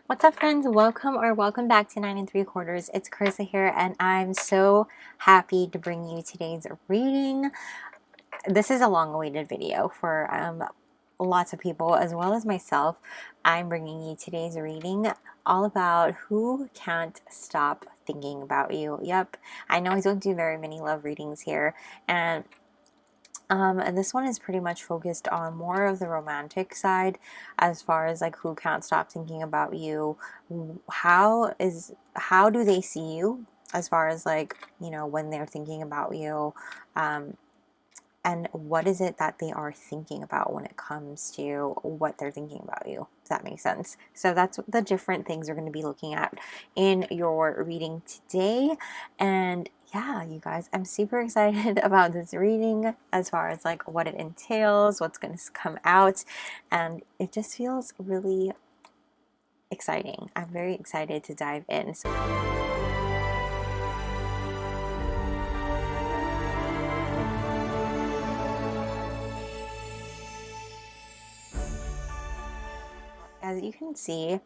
What's up, friends? Welcome back to 9 3/4. It's Carissa here, and I'm so happy to bring you today's reading. This is a long-awaited video for lots of people as well as myself. I'm bringing you today's reading all about who can't stop thinking about you. Yep, I know I don't do very many love readings here, and this one is pretty much focused on more of the romantic side, as far as like who can't stop thinking about you. How do they see you, as far as like, you know, when they're thinking about you, and what is it that they are thinking about when it comes to what they're thinking about you, if that makes sense. So that's the different things we're going to be looking at in your reading today. And yeah, you guys, I'm super excited about this reading, as far as like what it entails, what's going to come out, and it just feels really exciting. I'm very excited to dive in. As you can see,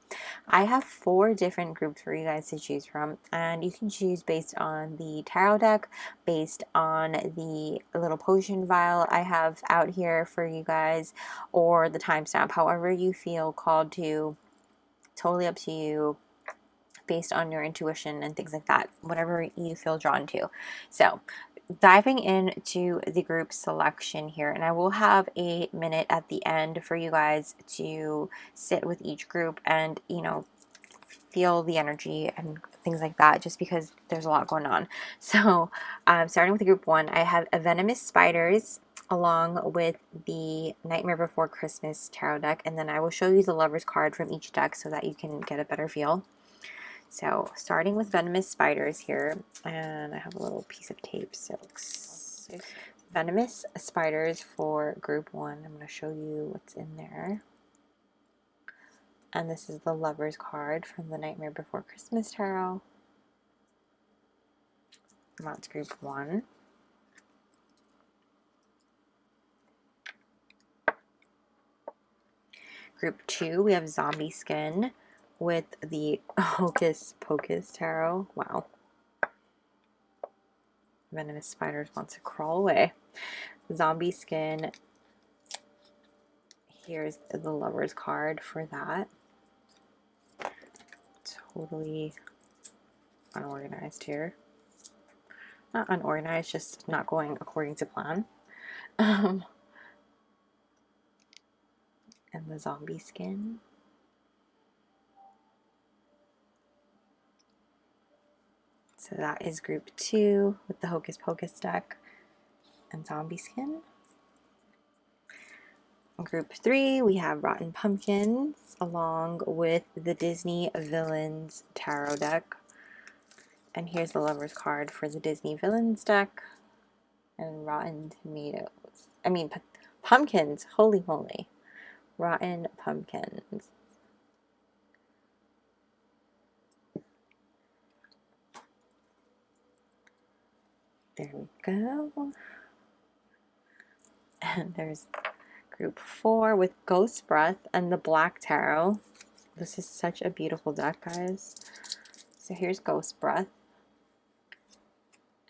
I have 4 different groups for you guys to choose from, and you can choose based on the tarot deck, based on the little potion vial I have out here for you guys, or the timestamp, however you feel called to. Totally up to you, based on your intuition and things like that, whatever you feel drawn to. So diving into the group selection here, and I will have a minute at the end for you guys to sit with each group and, you know, feel the energy and things like that, just because there's a lot going on. So starting with group 1, I have Venomous Spiders along with the Nightmare Before Christmas tarot deck, and then I will show you the Lover's card from each deck so that you can get a better feel. So starting with Venomous Spiders here, and I have a little piece of tape, so Venomous Spiders for group 1. I'm going to show you what's in there. And this is the Lover's card from the Nightmare Before Christmas tarot. And that's group 1. Group 2, we have Zombie Skin with the Hocus Pocus tarot. Wow. Venomous Spiders wants to crawl away. Zombie Skin. Here's the Lover's card for that. Totally unorganized here. Not unorganized, just not going according to plan. And the Zombie Skin. So that is group 2 with the Hocus Pocus deck and Zombie Skin. In group 3, we have Rotten Pumpkins along with the Disney Villains tarot deck. And here's the Lover's card for the Disney Villains deck. And Rotten Tomatoes. I mean, pumpkins. Holy moly. Rotten Pumpkins. There we go. And there's group 4 with Ghost Breath and the Black Tarot. This is such a beautiful deck, guys. So here's Ghost Breath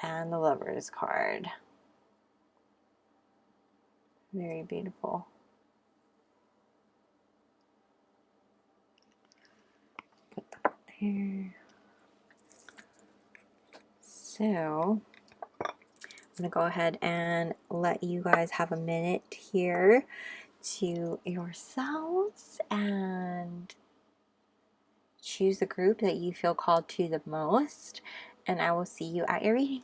and the Lover's card. Very beautiful. Put that there. So I'm going to go ahead and let you guys have a minute here to yourselves and choose the group that you feel called to the most, and I will see you at your reading.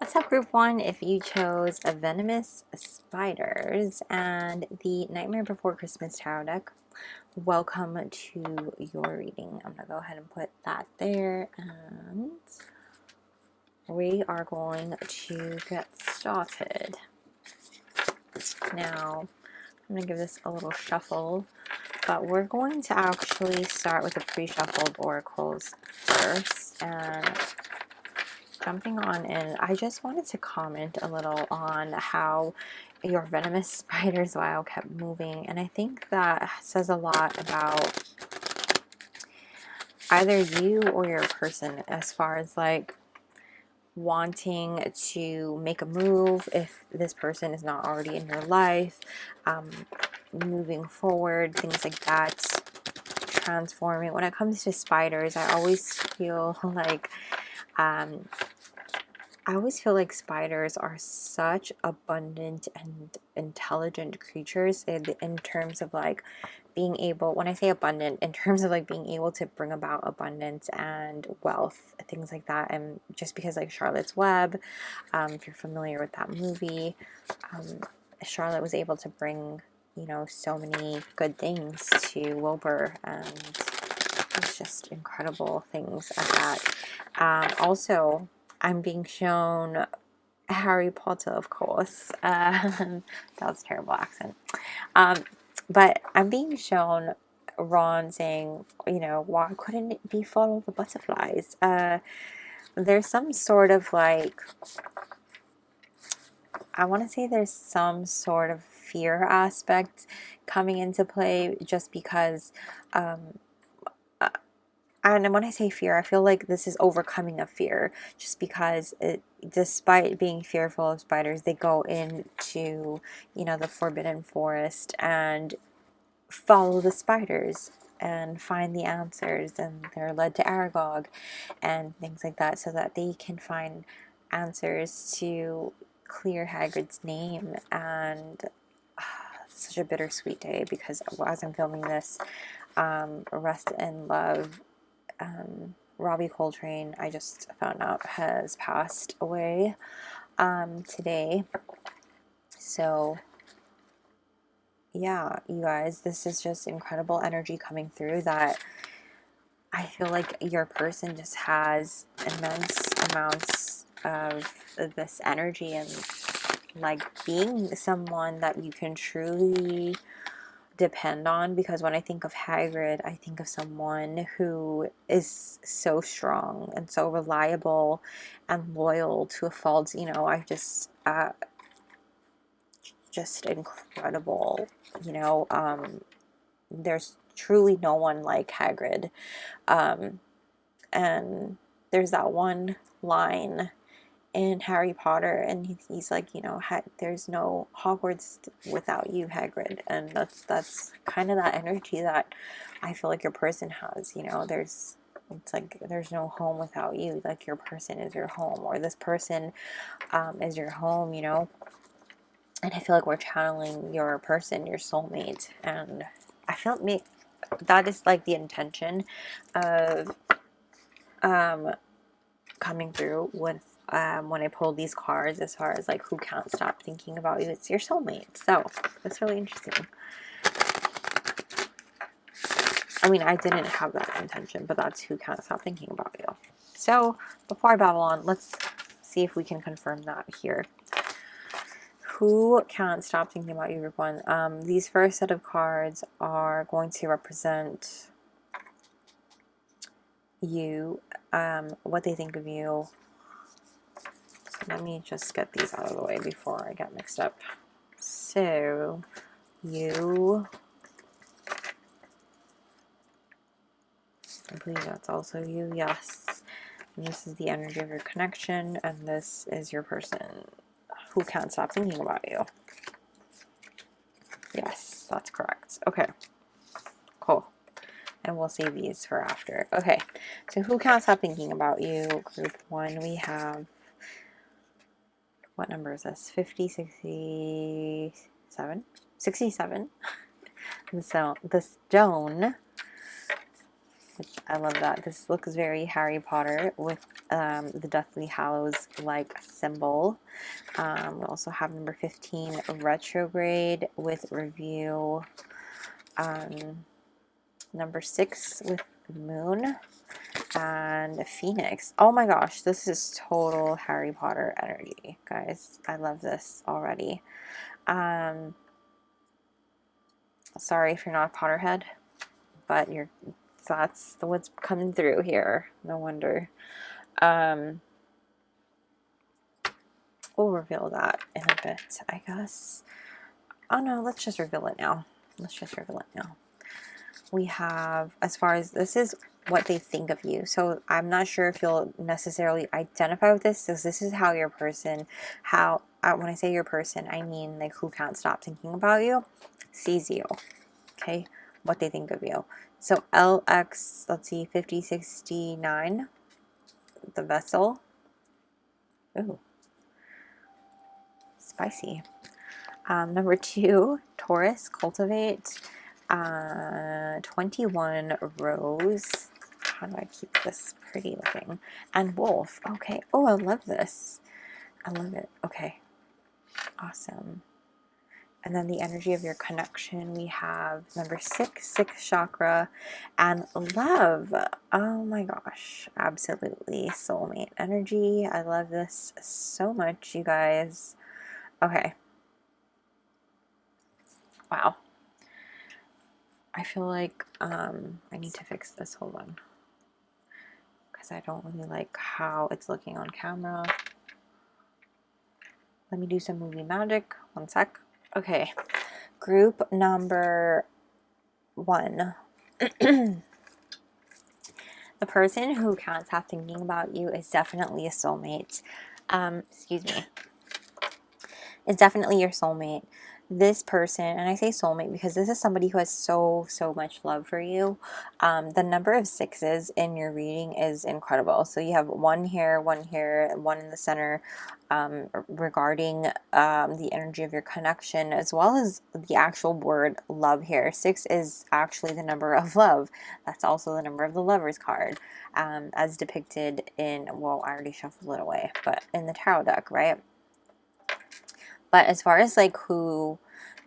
Let's have group 1 if you chose a Venomous Spiders and the Nightmare Before Christmas tarot deck. Welcome to your reading. I'm going to go ahead and put that there, and we are going to get started. Now, I'm going to give this a little shuffle, but we're going to actually start with the pre-shuffled oracles first, and jumping on in, I just wanted to comment a little on how your venomous spiders wow kept moving, and I think that says a lot about either you or your person as far as like wanting to make a move if this person is not already in your life, moving forward, things like that, transforming. When it comes to spiders, I always feel like spiders are such abundant and intelligent creatures in terms of like being able, when I say abundant, in terms of like being able to bring about abundance and wealth, things like that. And just because like Charlotte's Web, if you're familiar with that movie, Charlotte was able to bring, you know, so many good things to Wilbur, and it's just incredible things at that. Also, I'm being shown Harry Potter, of course. That was a terrible accent. But I'm being shown Ron saying, you know, why couldn't it be follow the butterflies? There's some sort of like, I want to say there's some sort of fear aspect coming into play, just because and when I say fear, I feel like this is overcoming a fear, just because despite being fearful of spiders, they go into, you know, the forbidden forest and follow the spiders and find the answers, and they're led to Aragog and things like that, so that they can find answers to clear Hagrid's name. And such a bittersweet day, because as I'm filming this, Rest in Love, Robbie Coltrane, I just found out, has passed away today. So yeah, you guys, this is just incredible energy coming through, that I feel like your person just has immense amounts of this energy, and like being someone that you can truly depend on. Because when I think of Hagrid, I think of someone who is so strong and so reliable and loyal to a fault. You know, I just incredible, you know. There's truly no one like Hagrid. And there's that one line in Harry Potter, and he's like, you know, there's no Hogwarts without you, Hagrid. And that's kind of that energy that I feel like your person has. You know, it's like there's no home without you. Like your person is your home, or this person is your home, you know. And I feel like we're channeling your person, your soulmate, and I feel that is like the intention of coming through with when I pulled these cards, as far as like who can't stop thinking about you. It's your soulmate. So that's really interesting. I mean, I didn't have that intention, but that's who can't stop thinking about you. So before I babble on, let's see if we can confirm that here. Who can't stop thinking about you, group 1? These first set of cards are going to represent you, what they think of you. Let me just get these out of the way before I get mixed up. So, you, I believe that's also you, yes. And this is the energy of your connection, and this is your person who can't stop thinking about you. Yes, that's correct. Okay, cool. And we'll save these for after. Okay, so who can't stop thinking about you? Group 1, we have, what number is this? 50, 67? 67. And so the stone which I love that. This looks very Harry Potter with the Deathly Hallows like symbol. We also have number 15, retrograde with review. Number 6 with moon and Phoenix. Oh my gosh, this is total Harry Potter energy, guys. I love this already. Sorry if you're not a Potterhead, but that's what's coming through here. No wonder. We'll reveal that in a bit, I guess. Oh no, let's just reveal it now. Let's just reveal it now. We have, as far as this is what they think of you. So I'm not sure if you'll necessarily identify with this. So this is how your person, when I say your person, I mean like who can't stop thinking about you, sees you. Okay, what they think of you. So LX, let's see, 5069, the vessel. Ooh, spicy. Number 2, Taurus, cultivate. 21, rose. How do I keep this pretty looking? And wolf. Okay. Oh, I love this. I love it. Okay. Awesome. And then the energy of your connection, we have number 6, 6th chakra, and love. Oh my gosh. Absolutely. Soulmate energy. I love this so much, you guys. Okay. Wow. I feel like I need to fix this. Hold on. Because I don't really like how it's looking on camera. Let me do some movie magic. One sec. Okay. Group number 1. The person who can't stop thinking about you is definitely a soulmate. Excuse me. It's definitely your soulmate. This person, and I say soulmate because this is somebody who has so much love for you. The number of 6s in your reading is incredible. So you have 1 here, 1 here, 1 in the center, regarding the energy of your connection, as well as the actual word love here. 6 is actually the number of love. That's also the number of the Lovers card, as depicted in, well, I already shuffled it away, but in the tarot deck, right? But as far as like who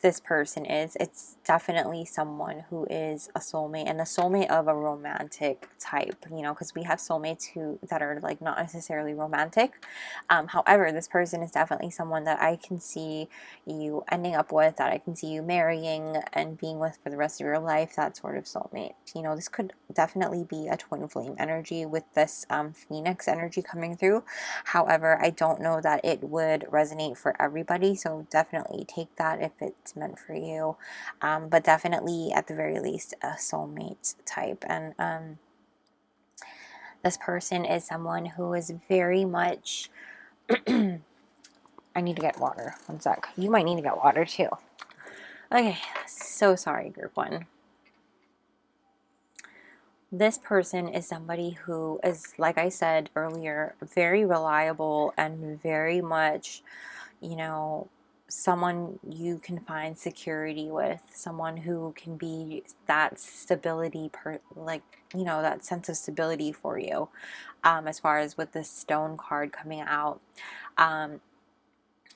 this person is, it's definitely someone who is a soulmate, and a soulmate of a romantic type, you know, because we have soulmates that are like not necessarily romantic. However, this person is definitely someone that I can see you ending up with, that I can see you marrying and being with for the rest of your life, that sort of soulmate. You know, this could definitely be a twin flame energy with this Phoenix energy coming through. However, I don't know that it would resonate for everybody, so definitely take that if it's meant for you. But definitely, at the very least, a soulmate type. And this person is someone who is very much... I need to get water. One sec. You might need to get water too. Okay, so sorry, group 1. This person is somebody who is, like I said earlier, very reliable and very much, you know, someone you can find security with, someone who can be that stability, like, you know, that sense of stability for you. As far as with this stone card coming out,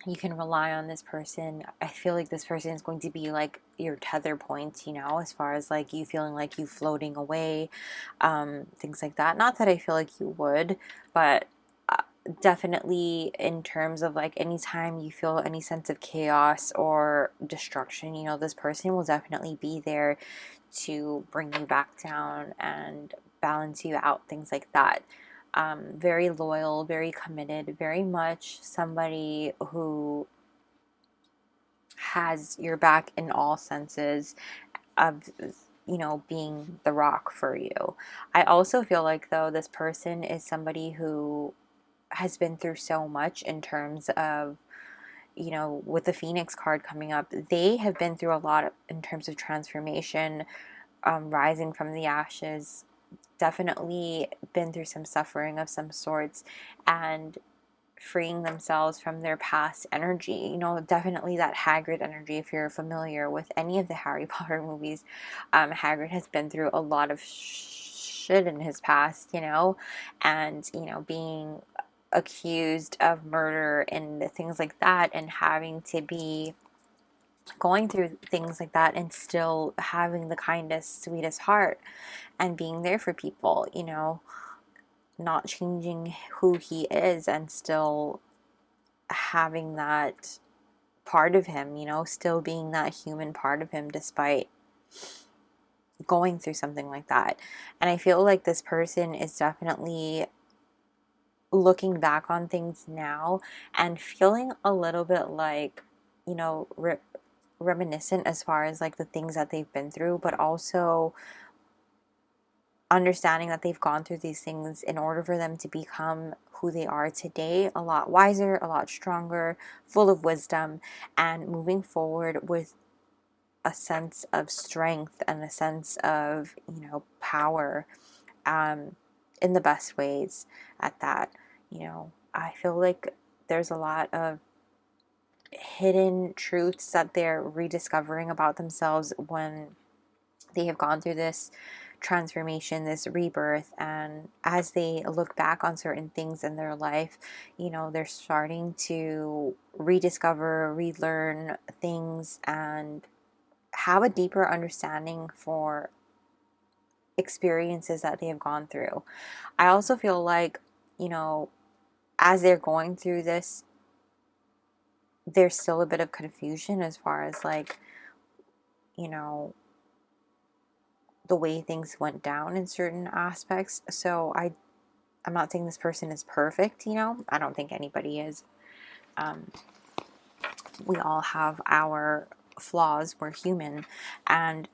you can rely on this person. I feel like this person is going to be like your tether point, you know, as far as like you feeling like you floating away, things like that. Not that I feel like you would, but definitely in terms of like anytime you feel any sense of chaos or destruction, you know, this person will definitely be there to bring you back down and balance you out, things like that. Very loyal, very committed, very much somebody who has your back in all senses of, you know, being the rock for you. I also feel like, though, this person is somebody who has been through so much in terms of, you know, with the Phoenix card coming up, they have been through a lot in terms of transformation, rising from the ashes, definitely been through some suffering of some sorts, and freeing themselves from their past energy. You know, definitely that Hagrid energy. If you're familiar with any of the Harry Potter movies, Hagrid has been through a lot of shit in his past, you know, and, you know, being accused of murder and things like that, and having to be going through things like that, and still having the kindest, sweetest heart and being there for people, you know, not changing who he is and still having that part of him, you know, still being that human part of him despite going through something like that. And I feel like this person is definitely looking back on things now and feeling a little bit like, you know, reminiscent as far as like the things that they've been through, but also understanding that they've gone through these things in order for them to become who they are today, a lot wiser, a lot stronger, full of wisdom, and moving forward with a sense of strength and a sense of, you know, power, in the best ways at that. You know, I feel like there's a lot of hidden truths that they're rediscovering about themselves when they have gone through this transformation, this rebirth, and as they look back on certain things in their life, you know, they're starting to rediscover, relearn things, and have a deeper understanding for experiences that they have gone through. I also feel like, you know, as they're going through this, there's still a bit of confusion as far as like, you know, the way things went down in certain aspects. So I'm not saying this person is perfect, you know, I don't think anybody is. We all have our flaws, we're human. And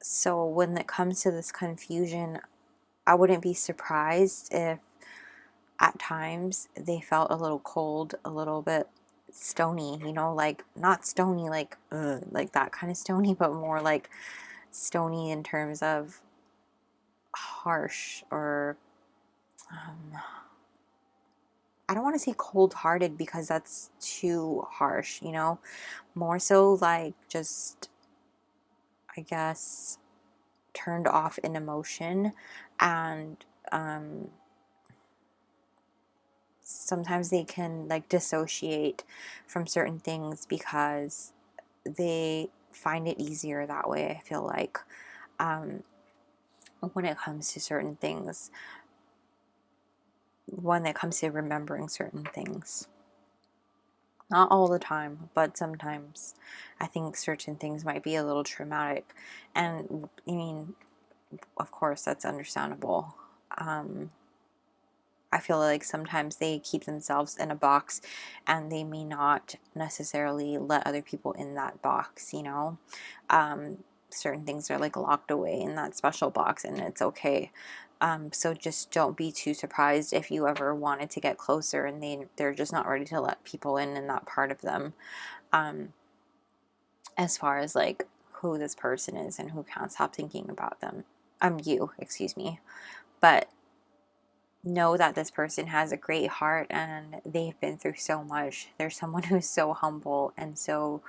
so when it comes to this confusion, I wouldn't be surprised if at times they felt a little cold, a little bit stony, you know, like not stony like ugh, like that kind of stony, but more like stony in terms of harsh, or I don't want to say cold-hearted because that's too harsh, you know, more so like just, I guess, turned off in emotion. And sometimes they can like dissociate from certain things because they find it easier that way, I feel like, when it comes to certain things, when it comes to remembering certain things. Not all the time, but sometimes I think certain things might be a little traumatic. And I mean, of course, that's understandable. I feel like sometimes they keep themselves in a box and they may not necessarily let other people in that box, you know. Certain things are like locked away in that special box, and it's okay. So just don't be too surprised if you ever wanted to get closer and they're just not ready to let people in that part of them. As far as like who this person is and who can't stop thinking about them. Excuse me. But know that this person has a great heart and they've been through so much. They're someone who's so humble and so,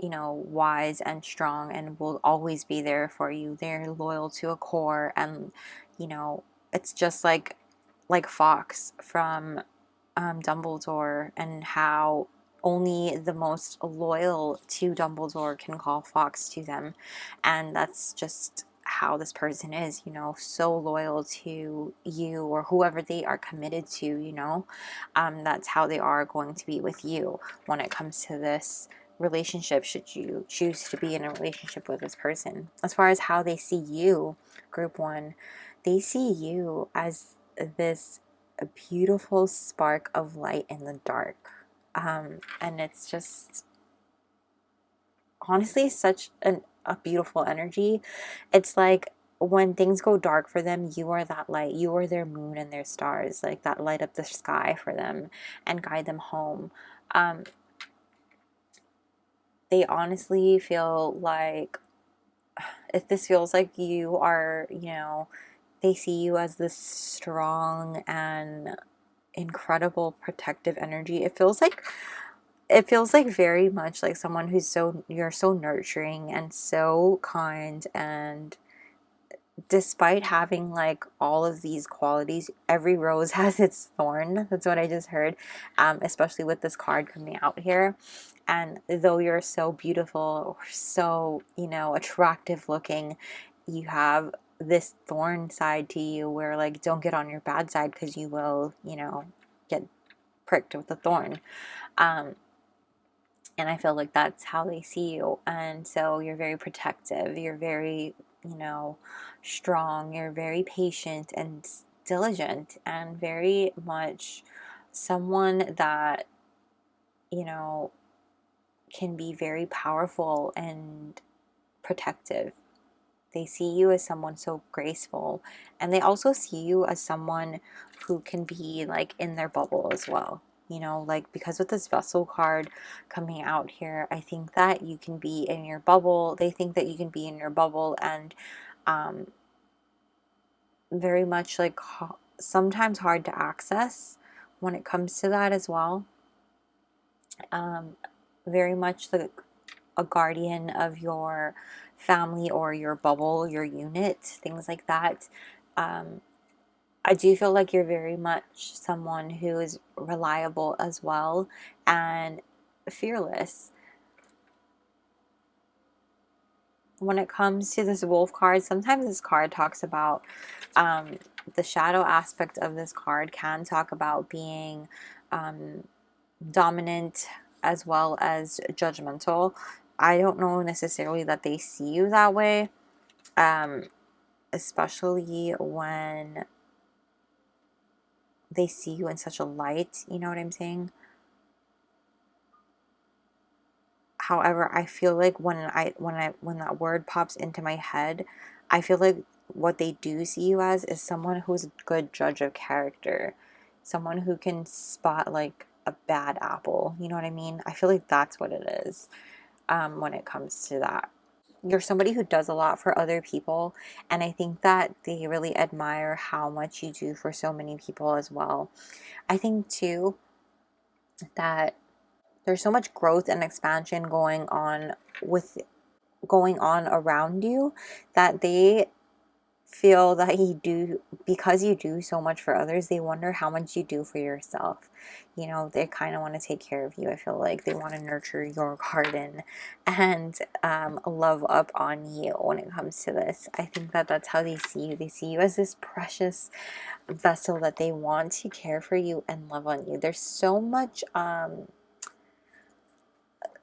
you know, wise and strong, and will always be there for you. They're loyal to a core, and, you know, it's just like Fawkes from Dumbledore, and how only the most loyal to Dumbledore can call Fawkes to them. And that's just how this person is, you know, so loyal to you or whoever they are committed to, you know. That's how they are going to be with you when it comes to this relationship, should you choose to be in a relationship with this person. As far as how they see you, group one, they see you as this a beautiful spark of light in the dark. And it's just honestly such a beautiful energy. It's like when things go dark for them, you are that light. You are their moon and their stars, like that light up the sky for them and guide them home. They honestly feel like, if this feels like you are, you know, they see you as this strong and incredible protective energy. It feels like very much like someone who's you're so nurturing and so kind, and despite having like all of these qualities, every rose has its thorn. That's what I just heard, especially with this card coming out here. And though you're so beautiful or so, you know, attractive looking, you have this thorn side to you where, like, don't get on your bad side because you will, you know, get pricked with a thorn. And I feel like that's how they see you. And so you're very protective. You're very, you know, strong. You're very patient and diligent and very much someone that, you know, can be very powerful and protective. They see you as someone so graceful, and they also see you as someone who can be like in their bubble as well. You know, like, because with this vessel card coming out here, I think that you can be in your bubble. They think that you can be in your bubble, and very much like sometimes hard to access when it comes to that as well. Very much like a guardian of your family or your bubble, your unit, things like that. I do feel like you're very much someone who is reliable as well and fearless. When it comes to this wolf card, sometimes this card talks about the shadow aspect of this card can talk about being dominant as well as judgmental. I don't know necessarily that they see you that way, especially when they see you in such a light, you know what I'm saying? However, I feel like when that word pops into my head, I feel like what they do see you as is someone who's a good judge of character, someone who can spot like a bad apple, you know what I mean? I feel like that's what it is, when it comes to that. You're somebody who does a lot for other people, and I think that they really admire how much you do for so many people as well. I think too that there's so much growth and expansion going on around you, that they feel that you do, because you do so much for others, they wonder how much you do for yourself. You know, they kind of want to take care of you. I feel like they want to nurture your garden and love up on you when it comes to this. I think that that's how they see you. They see you as this precious vessel that they want to care for you and love on you. There's so much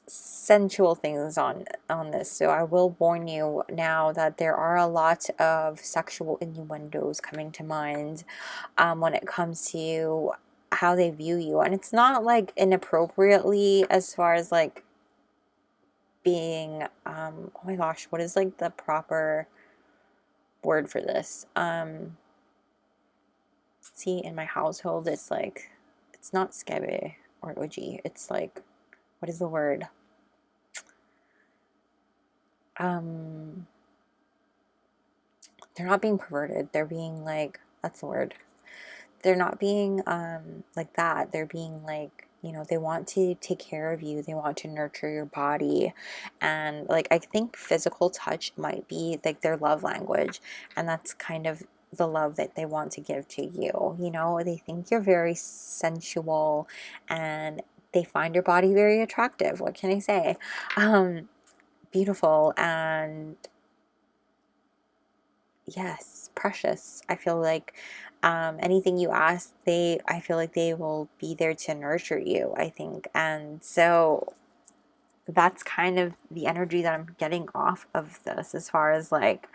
sensual things on this, so I will warn you now that there are a lot of sexual innuendos coming to mind when it comes to how they view you. And it's not like inappropriately, as far as like being oh my gosh, what is like the proper word for this? See, in my household, it's like, it's not 𝒕𝒐𝒏 or 𝒕𝒐𝒏, it's like, what is the word? They're not being perverted. They're being like, that's the word. They're not being like that. They're being like, you know, they want to take care of you. They want to nurture your body. And like, I think physical touch might be like their love language. And that's kind of the love that they want to give to you. You know, they think you're very sensual and they find your body very attractive. What can I say? Beautiful and yes, precious. I feel like anything you ask, I feel like they will be there to nurture you, I think. And so that's kind of the energy that I'm getting off of this, as far as like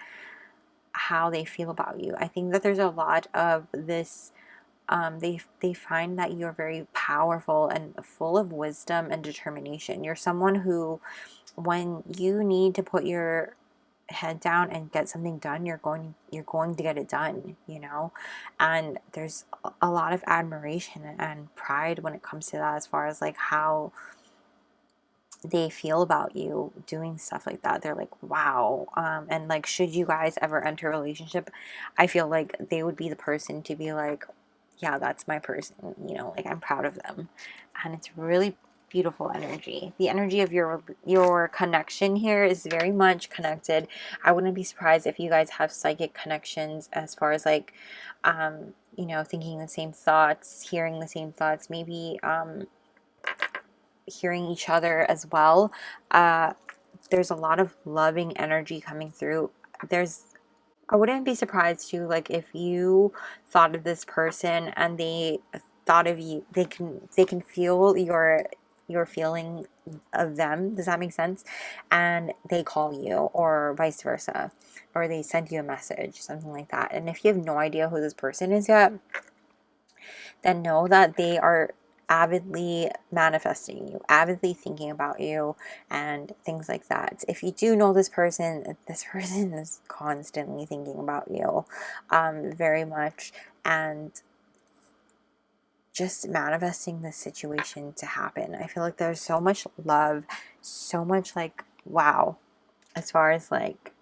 how they feel about you. I think that there's a lot of this, they find that you're very powerful and full of wisdom and determination. You're someone who, when you need to put your head down and get something done, you're going to get it done, you know. And there's a lot of admiration and pride when it comes to that, as far as like how they feel about you doing stuff like that. They're like, wow. And like, should you guys ever enter a relationship, I feel like they would be the person to be like, yeah, that's my person, you know, like I'm proud of them. And it's really beautiful energy. The energy of your connection here is very much connected. I wouldn't be surprised if you guys have psychic connections as far as like, you know, thinking the same thoughts, hearing the same thoughts, maybe hearing each other as well. There's a lot of loving energy coming through. I wouldn't be surprised too, like if you thought of this person and they thought of you, they can feel your feeling of them. Does that make sense? And they call you, or vice versa, or they send you a message, something like that. And if you have no idea who this person is yet, then know that they are avidly manifesting you, avidly thinking about you, and things like that. If you do know this person is constantly thinking about you, very much, and just manifesting this situation to happen. I feel like there's so much love, so much like, wow, as far as like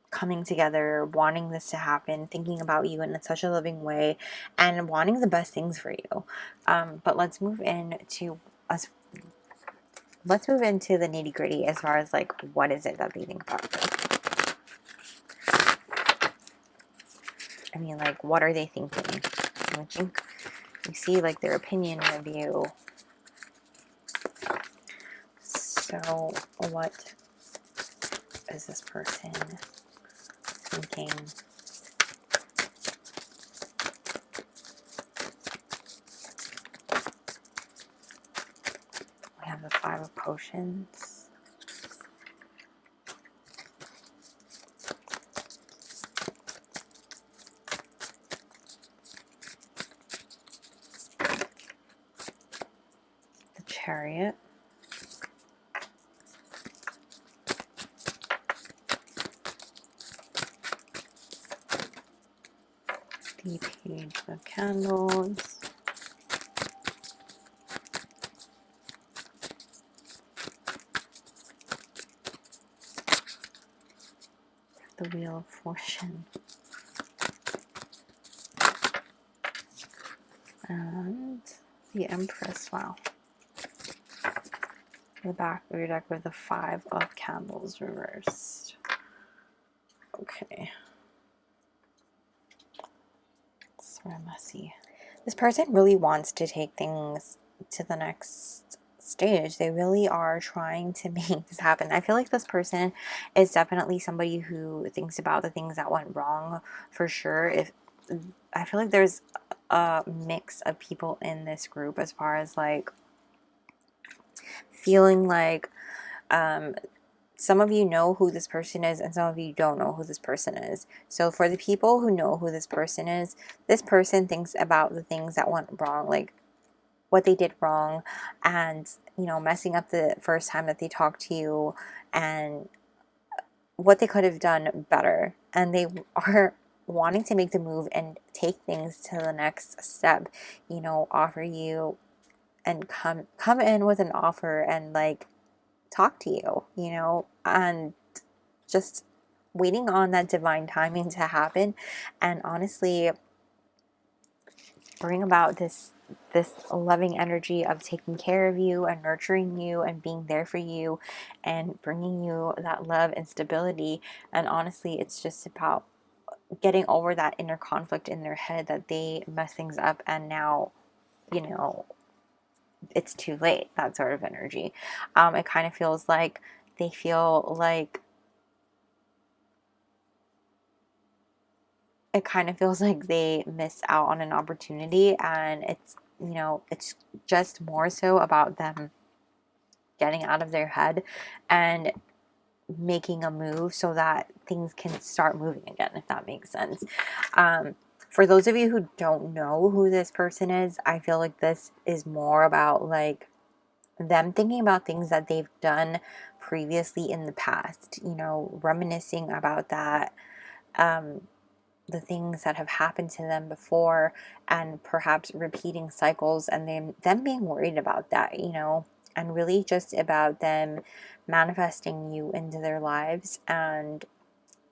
coming together, wanting this to happen, thinking about you in such a loving way, and wanting the best things for you. But let's move into the nitty gritty as far as like, what is it that they think about you? I mean, like, what are they thinking? I think you see like their opinion of you. So what is this person thinking? We have the 5 of Potions. The Chariot. The Page of Candles. The Wheel of Fortune. And the Empress. Wow. The back of your deck with the 5 of Candles reversed. Okay. Sort of messy. This person really wants to take things to the next stage. They really are trying to make this happen. I feel like this person is definitely somebody who thinks about the things that went wrong for sure. I feel like there's a mix of people in this group as far as like feeling like some of you know who this person is and some of you don't know who this person is. So for the people who know who this person thinks about the things that went wrong, like what they did wrong, and you know, messing up the first time that they talked to you, and what they could have done better. And they are wanting to make the move and take things to the next step, you know, offer you and come in with an offer and like talk to you, you know, and just waiting on that divine timing to happen, and honestly bring about this loving energy of taking care of you and nurturing you and being there for you and bringing you that love and stability. And honestly, it's just about getting over that inner conflict in their head that they mess things up and now, you know, it's too late, that sort of energy. It kind of feels like they feel like they missed out on an opportunity, and it's, you know, it's just more so about them getting out of their head and making a move so that things can start moving again, if that makes sense. For those of you who don't know who this person is, I feel like this is more about like them thinking about things that they've done previously in the past, you know, reminiscing about that, the things that have happened to them before, and perhaps repeating cycles, and them being worried about that, you know, and really just about them manifesting you into their lives and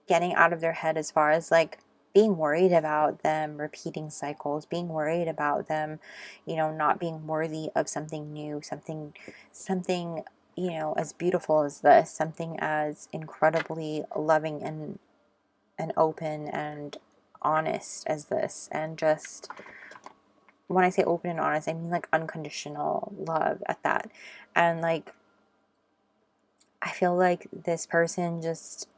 getting out of their head as far as like being worried about them repeating cycles, being worried about them, you know, not being worthy of something new, something, you know, as beautiful as this, something as incredibly loving and open and honest as this. And just, when I say open and honest, I mean like unconditional love at that. And like, I feel like this person just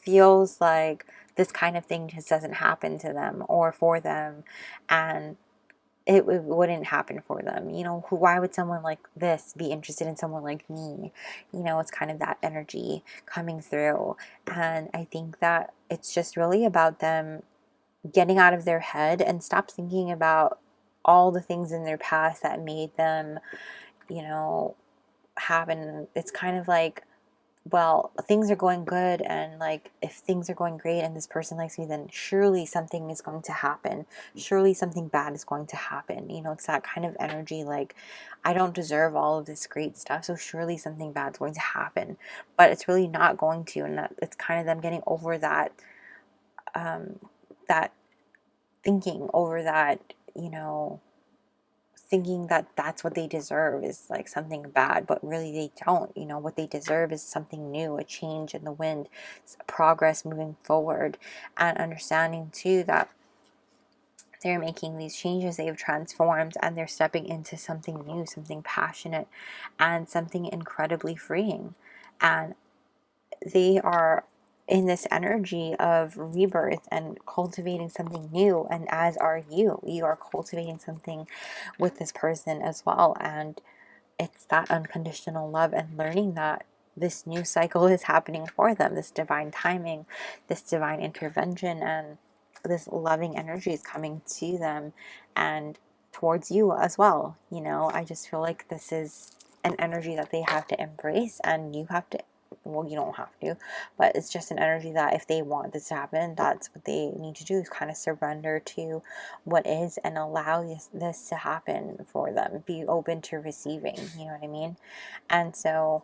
feels like this kind of thing just doesn't happen to them or for them, and it wouldn't happen for them. You know, why would someone like this be interested in someone like me? You know, it's kind of that energy coming through. And I think that it's just really about them getting out of their head and stop thinking about all the things in their past that made them, you know, happen. It's kind of like, well, things are going good, and like if things are going great and this person likes me, then surely something is going to happen. Surely something bad is going to happen. You know, it's that kind of energy like, I don't deserve all of this great stuff, so surely something bad is going to happen. But it's really not going to, and that it's kind of them getting over that that thinking, over that, you know, thinking that that's what they deserve is like something bad, but really they don't. You know, what they deserve is something new, a change in the wind, progress moving forward, and understanding too that they're making these changes, they've transformed, and they're stepping into something new, something passionate, and something incredibly freeing. And they are in this energy of rebirth and cultivating something new, and as are you. You are cultivating something with this person as well, and it's that unconditional love and learning that this new cycle is happening for them, this divine timing, this divine intervention, and this loving energy is coming to them and towards you as well. You know, I just feel like this is an energy that they have to embrace, and you have to, well, you don't have to, but it's just an energy that if they want this to happen, that's what they need to do, is kind of surrender to what is and allow this to happen for them. Be open to receiving, you know what I mean? And so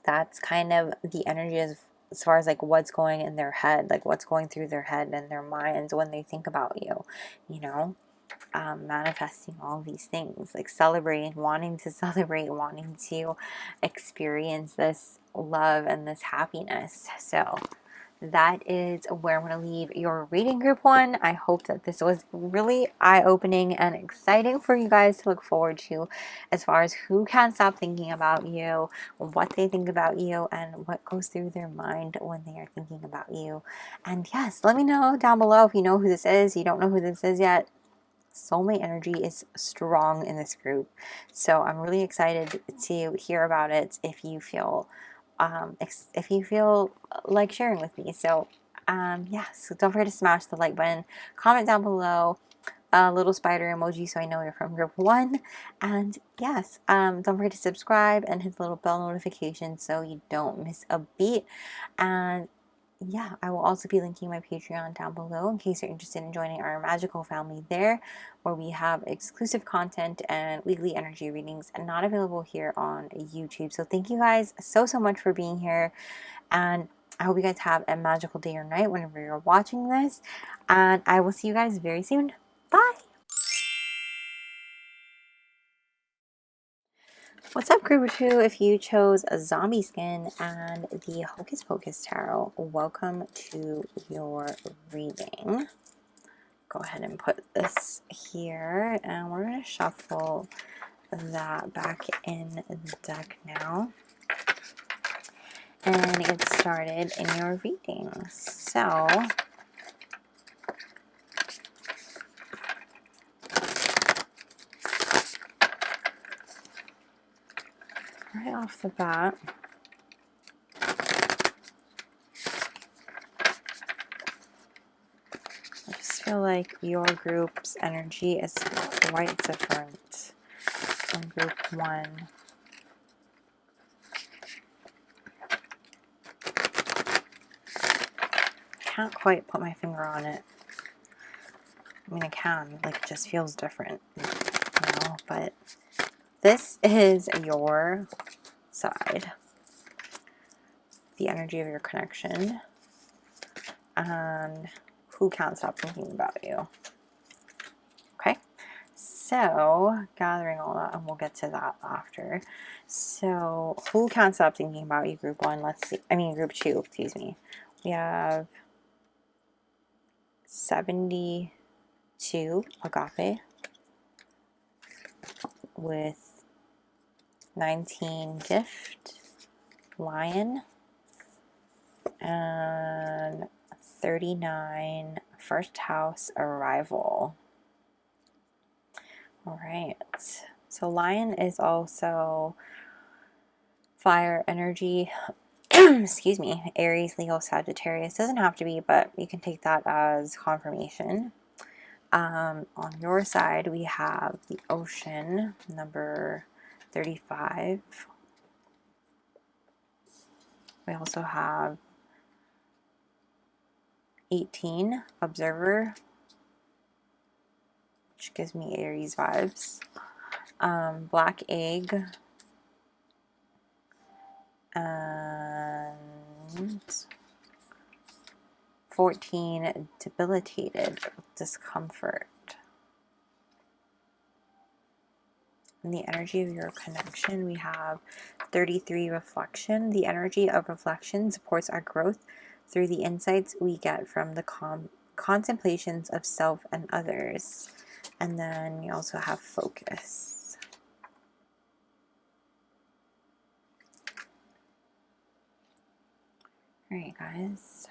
that's kind of the energy as far as like what's going in their head, like what's going through their head and their minds when they think about you, you know? Manifesting all these things, like celebrating, wanting to celebrate, wanting to experience this love and this happiness. So that is where I'm going to leave your reading, group one. I hope that this was really eye-opening and exciting for you guys to look forward to, as far as who can't stop thinking about you, what they think about you, and what goes through their mind when they are thinking about you. And yes, let me know down below if you know who this is. You don't know who this is yet. Soulmate energy is strong in this group, so I'm really excited to hear about it if you feel like sharing with me. So yeah, so don't forget to smash the like button, comment down below a little spider emoji so I know you're from group one, and yes, don't forget to subscribe and hit the little bell notification so you don't miss a beat. And yeah, I will also be linking my Patreon down below in case you're interested in joining our magical family there, where we have exclusive content and weekly energy readings and not available here on YouTube. So thank you guys so much for being here, and I hope you guys have a magical day or night whenever you're watching this, and I will see you guys very soon. Bye! What's up, group of two? If you chose a zombie skin and the Hocus Pocus tarot, welcome to your reading. Go ahead and put this here, and we're going to shuffle that back in the deck now and get started in your reading. So right off the bat, I just feel like your group's energy is quite different from group one. I can't quite put my finger on it. I mean, I can, like, it just feels different, you know, but this is your side, the energy of your connection. and who can't stop thinking about you. Okay, so gathering all that, and we'll get to that after. So who can't stop thinking about you, group 1? Let's see. I mean, group 2, excuse me. We have 72 agape with 19 gift, lion, and 39 first house arrival. All right, so lion is also fire energy. Excuse me, Aries, Leo, Sagittarius. Doesn't have to be, but you can take that as confirmation. On your side, we have the ocean, number 35. We also have 18, observer, which gives me Aries vibes. Black egg, and 14, debilitated, discomfort. In the energy of your connection, we have 33, reflection. The energy of reflection supports our growth through the insights we get from the contemplations of self and others. And then you also have focus. All right, guys.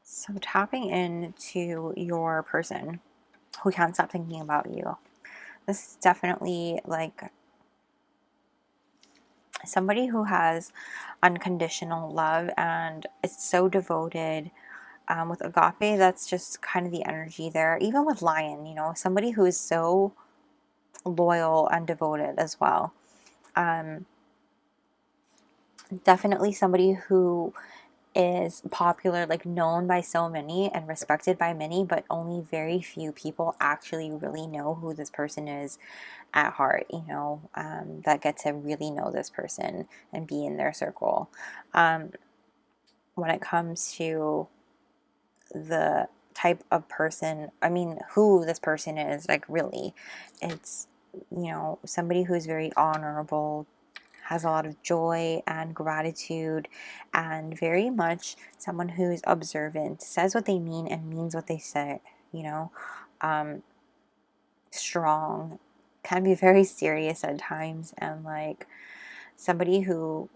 So tapping into your person who can't stop thinking about you. This is definitely like somebody who has unconditional love and is so devoted. With agape, that's just kind of the energy there. Even with lion, you know, somebody who is so loyal and devoted as well. Definitely somebody who is popular, like known by so many and respected by many, but only very few people actually really know who this person is at heart, you know, that get to really know this person and be in their circle. When it comes to the type of person, I mean, who this person is, like really, it's, you know, somebody who's very honorable, has a lot of joy and gratitude, and very much someone who's observant, says what they mean and means what they say, you know, strong, can be very serious at times, and like somebody who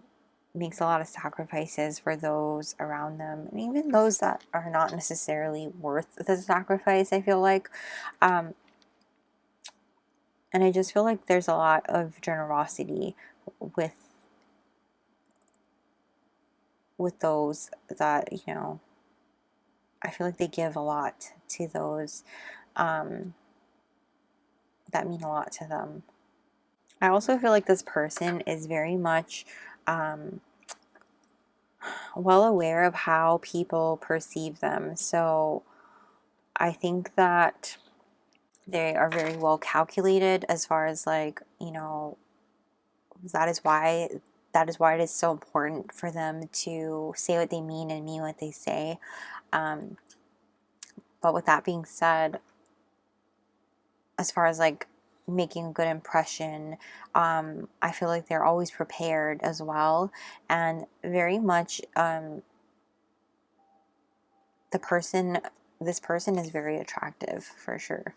makes a lot of sacrifices for those around them, and even those that are not necessarily worth the sacrifice, I feel like. And I just feel like there's a lot of generosity with those that, you know, I feel like they give a lot to those that mean a lot to them. I also feel like this person is very much well aware of how people perceive them. So I think that they are very well calculated as far as, like, you know, that is why it is so important for them to say what they mean and mean what they say. But with that being said, as far as like making a good impression, I feel like they're always prepared as well, and very much this person is very attractive for sure.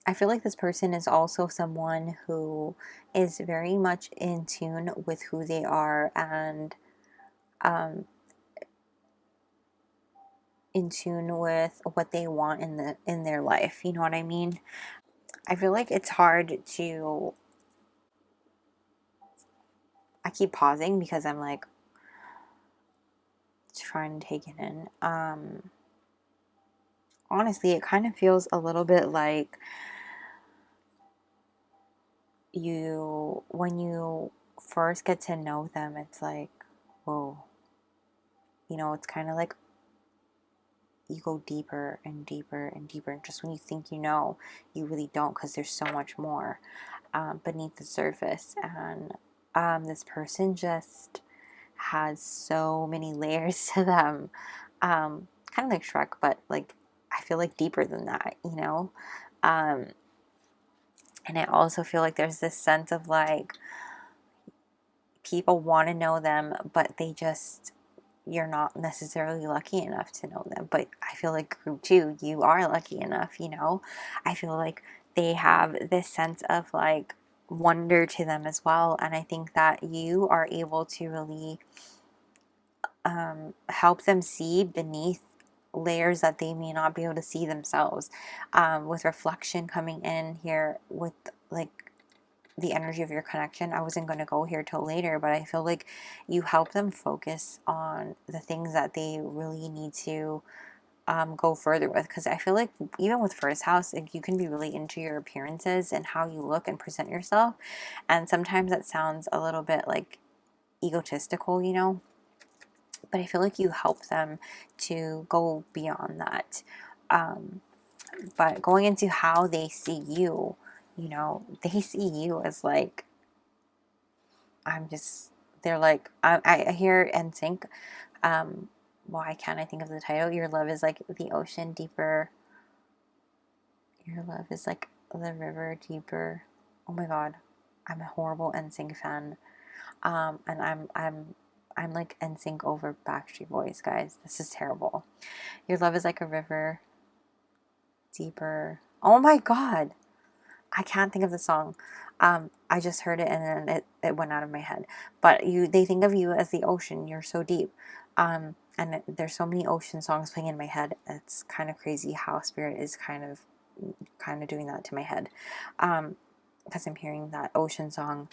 I feel like this person is also someone who is very much in tune with who they are, and in tune with what they want in their life. You know what I mean? I feel like it's hard to. I keep pausing because I'm like trying to take it in. Honestly, it kind of feels a little bit like when you first get to know them, it's like, whoa, you know, it's kind of like you go deeper and deeper and deeper, and just when you think you know, you really don't, because there's so much more. beneath the surface. And this person just has so many layers to them. Kind of like Shrek, but like I feel like deeper than that, you know? And I also feel like there's this sense of like people want to know them, but you're not necessarily lucky enough to know them. But I feel like group 2, you are lucky enough, you know? I feel like they have this sense of like wonder to them as well. And I think that you are able to really help them see beneath layers that they may not be able to see themselves. With reflection coming in here with like the energy of your connection. I wasn't going to go here till later, but I feel like you help them focus on the things that they really need to go further with. Because I feel like even with first house, like, you can be really into your appearances and how you look and present yourself. And sometimes that sounds a little bit like egotistical, you know? But I feel like you help them to go beyond that. But going into how they see you, you know, they see you as like, they're like, I hear NSYNC. Why can't I think of the title? Your love is like the ocean deeper. Your love is like the river deeper. Oh my God, I'm a horrible NSYNC fan. And I'm like NSYNC over Backstreet Boys, guys. This is terrible. Your love is like a river deeper. Oh my God, I can't think of the song. I just heard it and then it went out of my head. But they think of you as the ocean. You're so deep. And there's so many ocean songs playing in my head. It's kind of crazy how spirit is kind of doing that to my head. Because I'm hearing that ocean song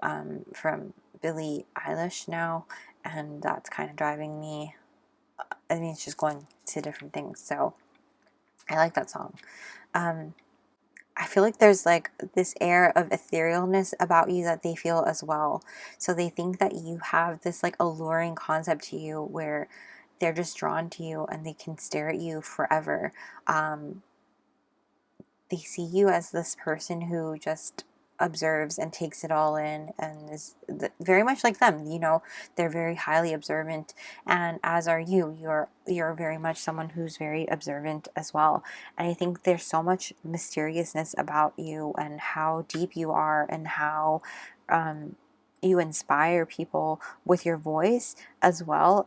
from Billie Eilish now, and that's kind of driving me. I mean, it's just going to different things. So I like that song. I feel like there's like this air of etherealness about you that they feel as well. So they think that you have this like alluring concept to you where they're just drawn to you and they can stare at you forever. They see you as this person who just observes and takes it all in and is very much like them, you know. They're very highly observant, and as are you. You're very much someone who's very observant as well. And I think there's so much mysteriousness about you and how deep you are and how you inspire people with your voice as well.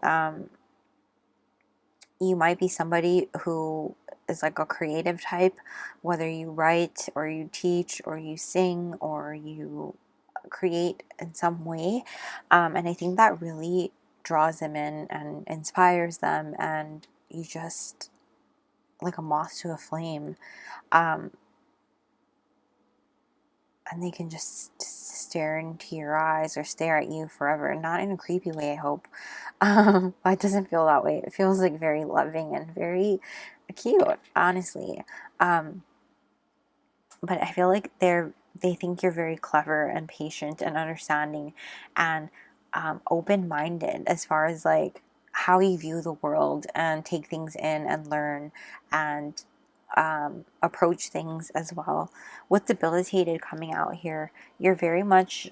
You might be somebody who is like a creative type, whether you write or you teach or you sing or you create in some way. And I think that really draws them in and inspires them, and you just like a moth to a flame. And they can just stare into your eyes or stare at you forever. Not in a creepy way, I hope. It doesn't feel that way. It feels like very loving and very cute, honestly. But I feel like they think you're very clever and patient and understanding and open-minded as far as like how you view the world and take things in and learn and approach things as well. With debilitated coming out here, you're very much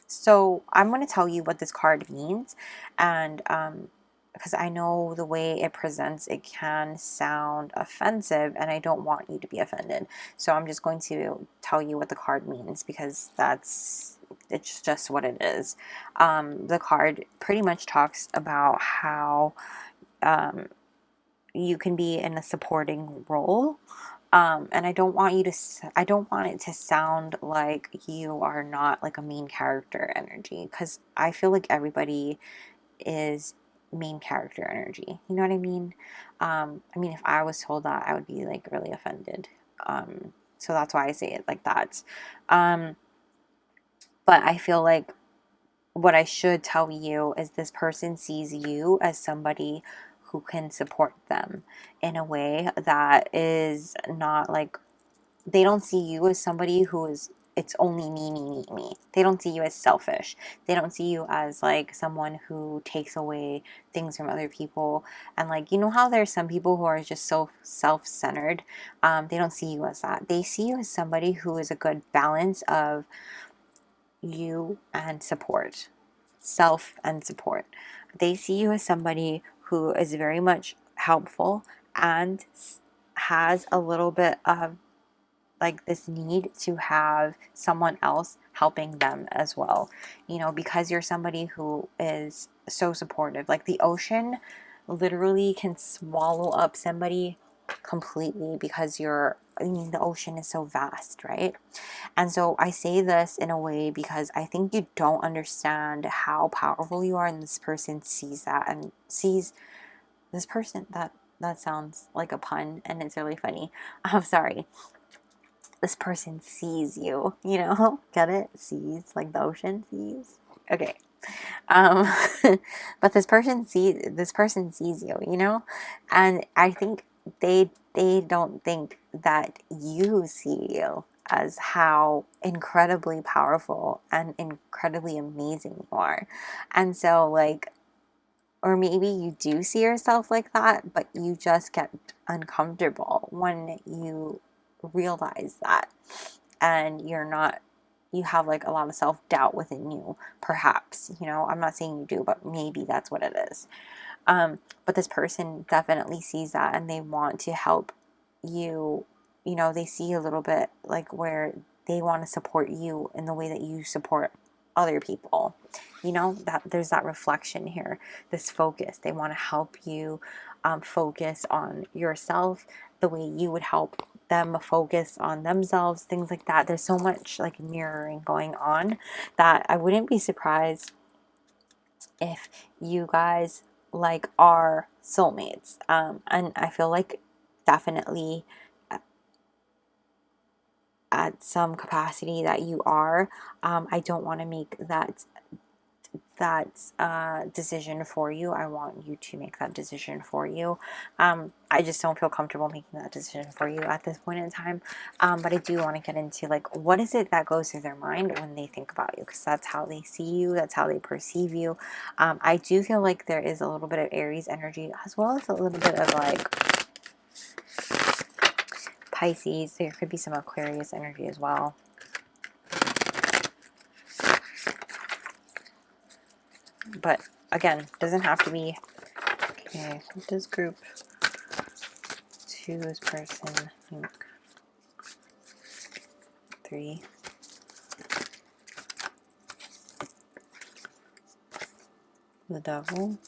so I'm going to tell you what this card means, and because I know the way it presents, it can sound offensive, and I don't want you to be offended. So I'm just going to tell you what the card means, because it's just what it is. The card pretty much talks about how you can be in a supporting role. And I don't want it to sound like you are not like a main character energy, because I feel like everybody is main character energy. You know what I mean? I mean, if I was told that, I would be like really offended. So that's why I say it like that. But I feel like what I should tell you is this person sees you as somebody who can support them in a way that is not like, they don't see you as somebody who is it's only me, me, me, me. They don't see you as selfish. They don't see you as like someone who takes away things from other people. And like, you know how there's some people who are just so self-centered? They don't see you as that. They see you as somebody who is a good balance of you and support, self and support. They see you as somebody who is very much helpful and has a little bit of like this need to have someone else helping them as well, you know, because you're somebody who is so supportive. Like the ocean literally can swallow up somebody completely because I mean, the ocean is so vast, right? And so I say this in a way because I think you don't understand how powerful you are, and this person sees that and sees this person. That sounds like a pun and it's really funny. I'm sorry. This person sees you, you know, get it? Sees, like the ocean sees. Okay. But this person sees you, you know, and I think they don't think that you see you as how incredibly powerful and incredibly amazing you are. And so like, or maybe you do see yourself like that, but you just get uncomfortable when you realize that, and you have like a lot of self-doubt within you, perhaps, you know. I'm not saying you do, but maybe that's what it is. But this person definitely sees that, and they want to help you. You know, they see a little bit like where they want to support you in the way that you support other people. You know, that there's that reflection here, this focus. They want to help you focus on yourself the way you would help them focus on themselves, things like that. There's so much like mirroring going on that I wouldn't be surprised if you guys like are soulmates. And I feel like definitely at some capacity that you are. I don't want to make that decision for you. I want you to make that decision for you. I just don't feel comfortable making that decision for you at this point in time. But I do want to get into like, what is it that goes through their mind when they think about you? Because that's how they see you. That's how they perceive you. I do feel like there is a little bit of Aries energy, as well as a little bit of like Pisces. There could be some Aquarius energy as well. But again, doesn't have to be. Okay, what does group 2's person think? 3. The devil.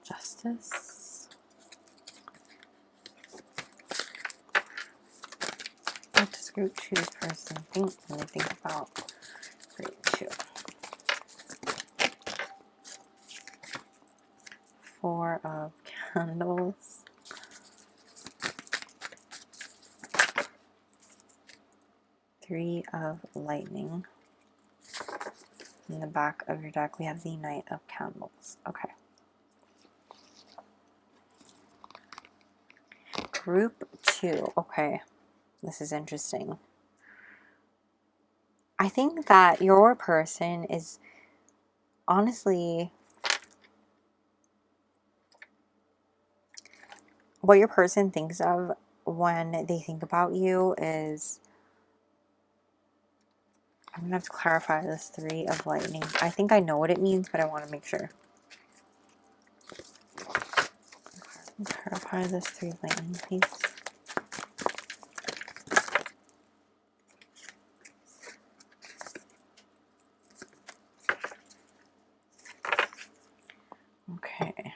Justice. What does group 2's person think when they think about group 2? 4 of candles. 3 of lightning. In the back of your deck, we have the Knight of Candles. Okay. Group 2. Okay. This is interesting. I think that your person is honestly, what your person thinks of when they think about you is, I'm going to have to clarify this 3 of lightning. I think I know what it means, but I want to make sure. Clarify this 3 of lightning, please. Okay.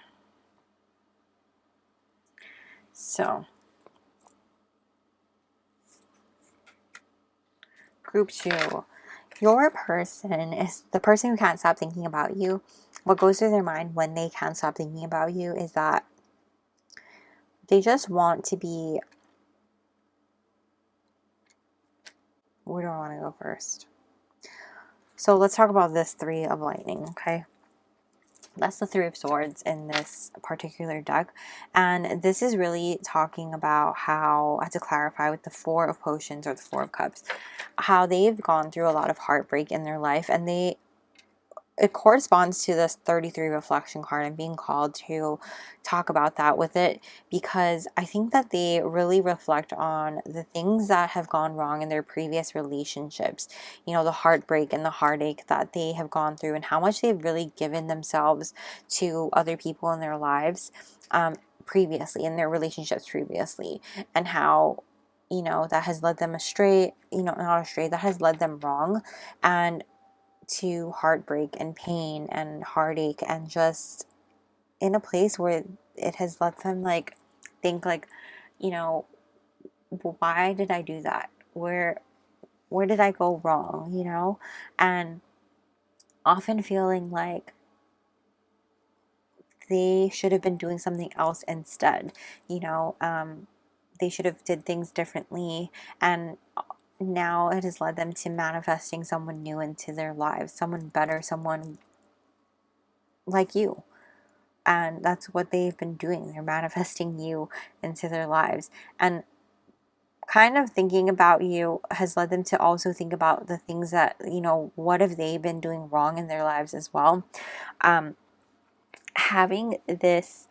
So, group 2. Your person is the person who can't stop thinking about you. What goes through their mind when they can't stop thinking about you is that they just want to be... Where do I want to go first? So let's talk about this Three of Lightning, okay? That's the Three of Swords in this particular deck. And this is really talking about how, to clarify with the Four of Potions or the Four of Cups, how they've gone through a lot of heartbreak in their life, and it corresponds to this 33 reflection card. I'm being called to talk about that with it because I think that they really reflect on the things that have gone wrong in their previous relationships, you know, the heartbreak and the heartache that they have gone through, and how much they've really given themselves to other people in their lives previously, in their relationships previously, and how, you know, that has led them astray, you know, not astray, that has led them wrong, and to heartbreak and pain and heartache, and just in a place where it has let them like think like, you know, why did I do that? Where did I go wrong? You know, and often feeling like they should have been doing something else instead. You know, they should have did things differently, and now it has led them to manifesting someone new into their lives, someone better, someone like you. And that's what they've been doing. They're manifesting you into their lives. And kind of thinking about you has led them to also think about the things that, you know, what have they been doing wrong in their lives as well. Having this,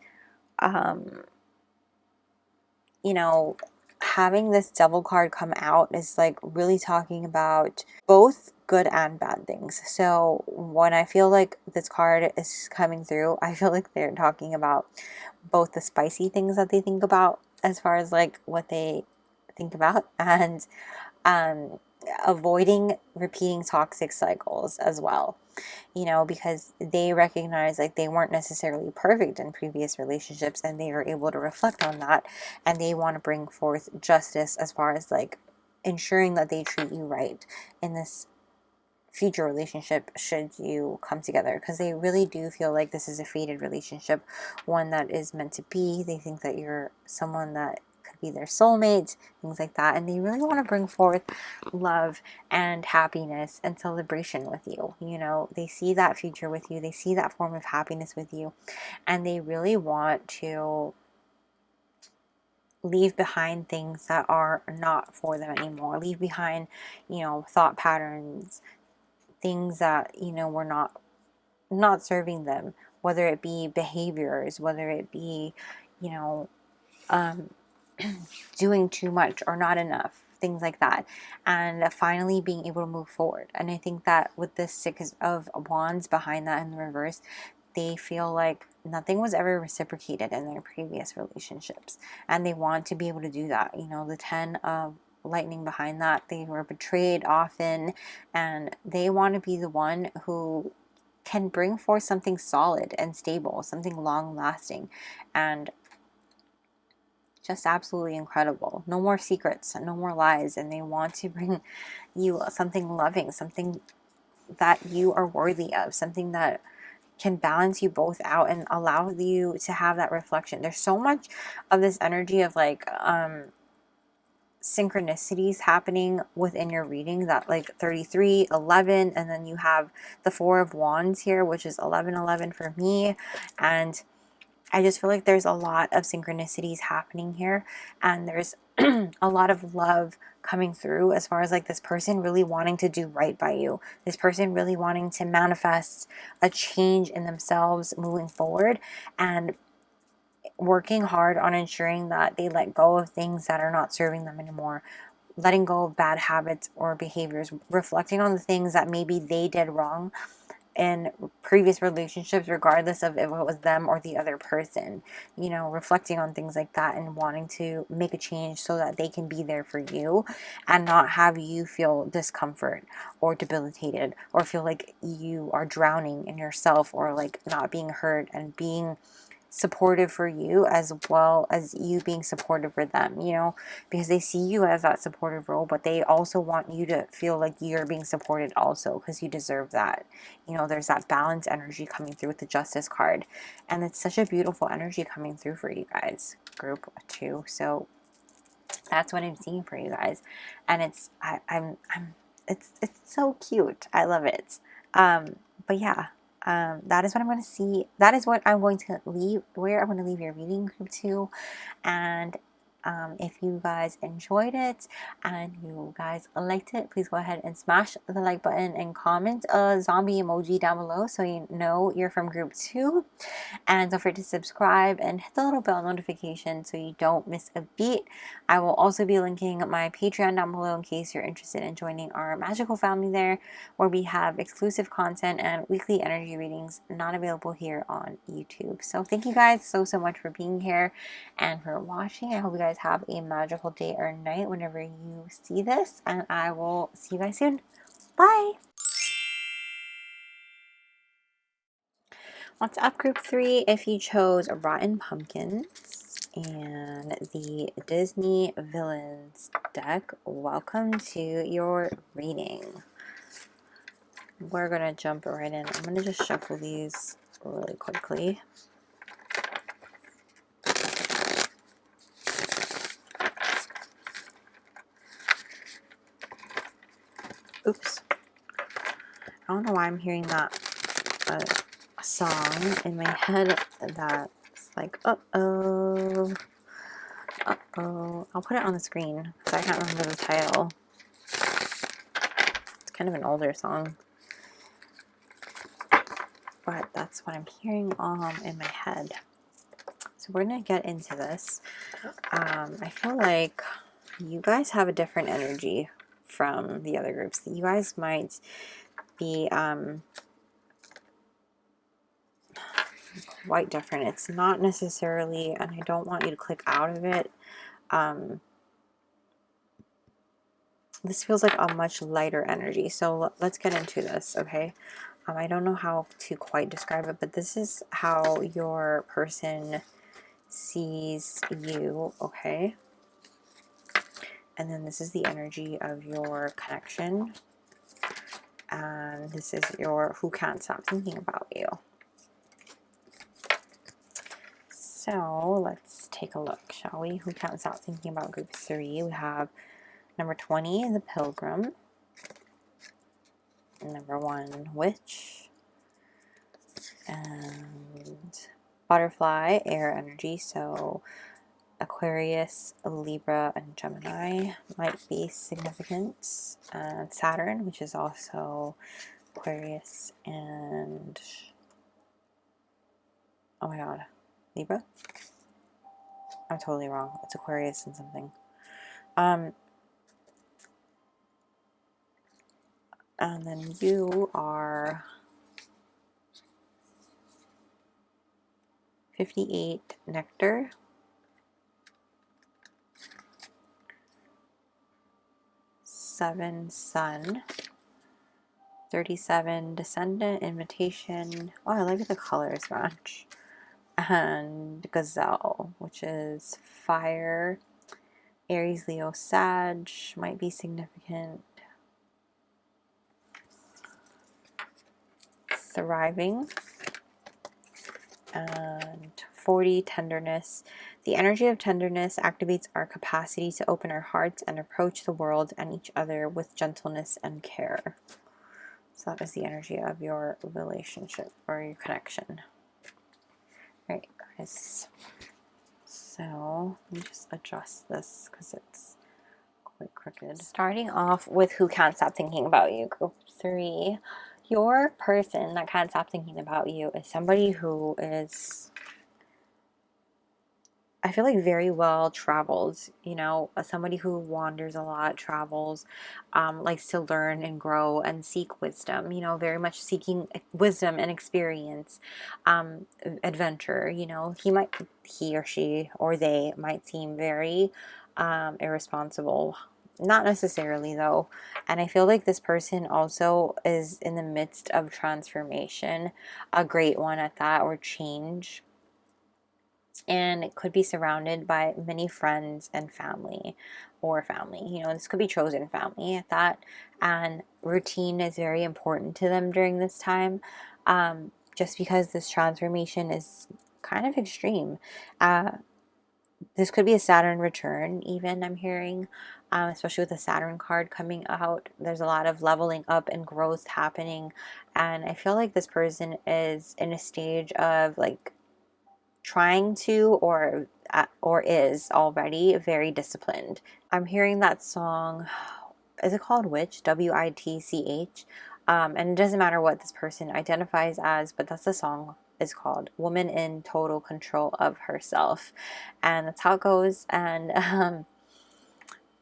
you know, having this Devil card come out is like really talking about both good and bad things. So when I feel like this card is coming through, I feel like they're talking about both the spicy things that they think about as far as like what they think about, and avoiding repeating toxic cycles as well, you know, because they recognize like they weren't necessarily perfect in previous relationships, and they are able to reflect on that, and they want to bring forth justice as far as like ensuring that they treat you right in this future relationship should you come together, because they really do feel like this is a fated relationship, one that is meant to be. They think that you're someone that could be their soulmate, things like that, and they really want to bring forth love and happiness and celebration with you. You know, they see that future with you, they see that form of happiness with you, and they really want to leave behind things that are not for them anymore, leave behind, you know, thought patterns, things that, you know, were not serving them, whether it be behaviors, whether it be, you know, doing too much or not enough, things like that, and finally being able to move forward. And I think that with this Six of Wands behind that in the reverse, they feel like nothing was ever reciprocated in their previous relationships, and they want to be able to do that. You know, the Ten of Lightning behind that, they were betrayed often, and they want to be the one who can bring forth something solid and stable, something long lasting, and just absolutely incredible. No more secrets, no more lies, and they want to bring you something loving, something that you are worthy of, something that can balance you both out and allow you to have that reflection. There's so much of this energy of like synchronicities happening within your reading, that like 33, 11, and then you have the Four of Wands here, which is 11, 11 for me. And I just feel like there's a lot of synchronicities happening here, and there's a lot of love coming through as far as like this person really wanting to do right by you, this person really wanting to manifest a change in themselves moving forward, and working hard on ensuring that they let go of things that are not serving them anymore, letting go of bad habits or behaviors, reflecting on the things that maybe they did wrong in previous relationships, regardless of if it was them or the other person, you know, reflecting on things like that and wanting to make a change so that they can be there for you and not have you feel discomfort or debilitated or feel like you are drowning in yourself, or like not being heard, and being supportive for you as well as you being supportive for them, you know, because they see you as that supportive role, but they also want you to feel like you're being supported also, because you deserve that. You know, there's that balance energy coming through with the Justice card, and it's such a beautiful energy coming through for you guys, group 2. So that's what I'm seeing for you guys, and it's I'm it's so cute. I love it. But yeah, that is what I'm going to see. That is what I'm going to leave, where I'm going to leave your reading group to. And if you guys enjoyed it and you guys liked it, please go ahead and smash the like button and comment a zombie emoji down below so you know you're from group 2. And don't forget to subscribe and hit the little bell notification so you don't miss a beat. I will also be linking my Patreon down below in case you're interested in joining our magical family there, where we have exclusive content and weekly energy readings not available here on YouTube. So thank you guys so much for being here and for watching. I hope you guys have a magical day or night whenever you see this, and I will see you guys soon. Bye! What's up, group 3? If you chose Rotten Pumpkins and the Disney Villains deck, welcome to your reading. We're gonna jump right in. I'm gonna just shuffle these really quickly. Oops. I don't know why I'm hearing that song in my head that's like, uh-oh. Uh-oh. I'll put it on the screen because I can't remember the title. It's kind of an older song, but that's what I'm hearing in my head. So we're gonna get into this. I feel like you guys have a different energy from the other groups. You guys might be quite different. It's not necessarily, and I don't want you to click out of it. This feels like a much lighter energy. So let's get into this, okay? I don't know how to quite describe it, but this is how your person sees you, okay? And then this is the energy of your connection. And this is your who can't stop thinking about you. So let's take a look, shall we? Who can't stop thinking about group 3? We have number 20, the Pilgrim. Number 1, Witch. And Butterfly, air energy. So Aquarius, Libra, and Gemini might be significant. And Saturn, which is also Aquarius and, oh my god, Libra? I'm totally wrong. It's Aquarius and something. And then you are 58 Nectar, 7 Sun, 37 Descendant, Invitation. Oh, I like the colors match. And Gazelle, which is Fire, Aries, Leo, Sag, might be significant. Thriving. And 40, Tenderness. The energy of tenderness activates our capacity to open our hearts and approach the world and each other with gentleness and care. So that is the energy of your relationship or your connection. Right, guys. So let me just adjust this because it's quite crooked. Starting off with who can't stop thinking about you, group 3. Your person that can't stop thinking about you is somebody who is, I feel like, very well traveled, you know, somebody who wanders a lot, travels, likes to learn and grow and seek wisdom, you know, very much seeking wisdom and experience, adventure, you know. He or she or they might seem very irresponsible. Not necessarily, though. And I feel like this person also is in the midst of transformation, a great one at that, or change. And it could be surrounded by many friends and family, or family. You know, this could be chosen family at that. And routine is very important to them during this time, just because this transformation is kind of extreme. this could be a Saturn return even, I'm hearing, especially with the Saturn card coming out. There's a lot of leveling up and growth happening, and I feel like this person is in a stage of like trying to, or is already very disciplined. I'm hearing that song, is it called Witch? WITCH. And it doesn't matter what this person identifies as, but that's the song is called, Woman in Total Control of Herself. And that's how it goes. And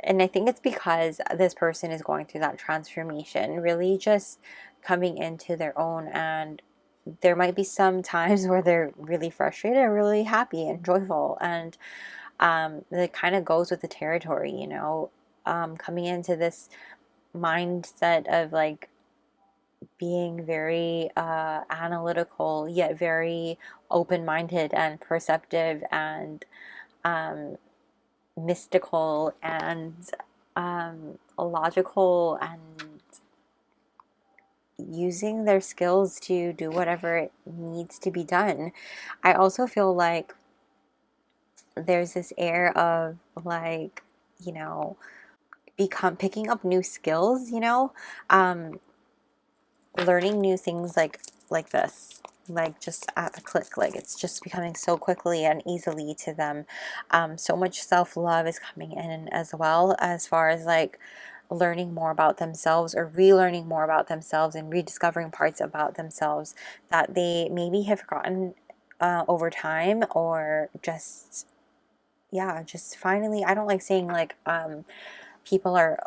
I think it's because this person is going through that transformation, really just coming into their own. And there might be some times where they're really frustrated and really happy and joyful. And it kind of goes with the territory, you know, coming into this mindset of like being very analytical, yet very open-minded and perceptive and mystical and logical, and using their skills to do whatever it needs to be done. I also feel like there's this air of like, you know, picking up new skills, you know, learning new things like this, like just at a click, like it's just becoming so quickly and easily to them. So much self-love is coming in as well, as far as like learning more about themselves or relearning more about themselves and rediscovering parts about themselves that they maybe have forgotten over time, or just, yeah, just finally, I don't like saying like people are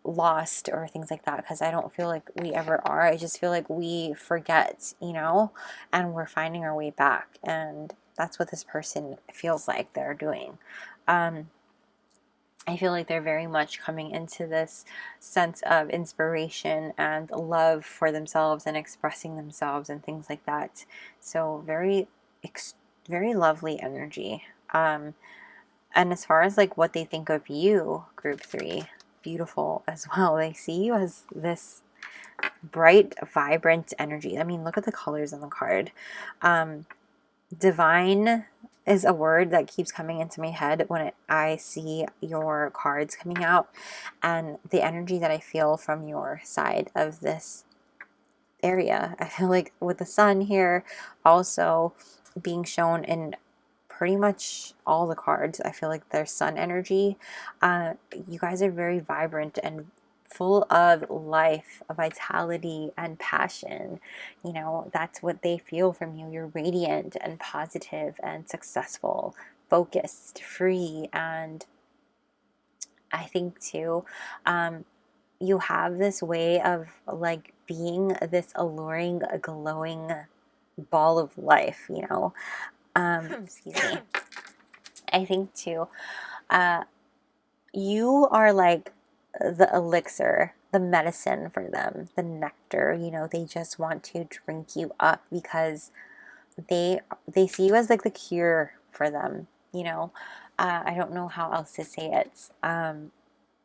lost or things like that, because I don't feel like we ever are. I just feel like we forget, you know, and we're finding our way back, and that's what this person feels like they're doing. I feel like they're very much coming into this sense of inspiration and love for themselves and expressing themselves and things like that. So very lovely energy. And as far as like what they think of you, group 3, beautiful as well. They see you as this bright, vibrant energy. I mean, look at the colors on the card. Divine is a word that keeps coming into my head when I see your cards coming out, and the energy that I feel from your side of this area. I feel like with the sun here also being shown in pretty much all the cards, I feel like there's sun energy. You guys are very vibrant and full of life, vitality, and passion. You know, that's what they feel from you. You're radiant and positive and successful, focused, free, and I think too, you have this way of like being this alluring, glowing ball of life, you know. Excuse me. I think too, you are like the elixir, the medicine for them, the nectar, you know. They just want to drink you up because they see you as like the cure for them, you know. I don't know how else to say it.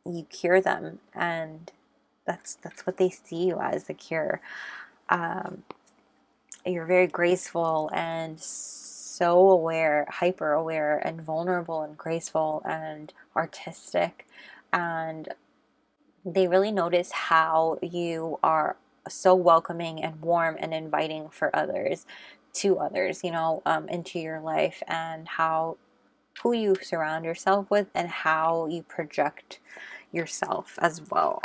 You cure them, and that's what they see you as, the cure. You're very graceful and so aware, hyper aware, and vulnerable and graceful and artistic, and they really notice how you are so welcoming and warm and inviting for others, to others, you know, into your life, and who you surround yourself with and how you project yourself as well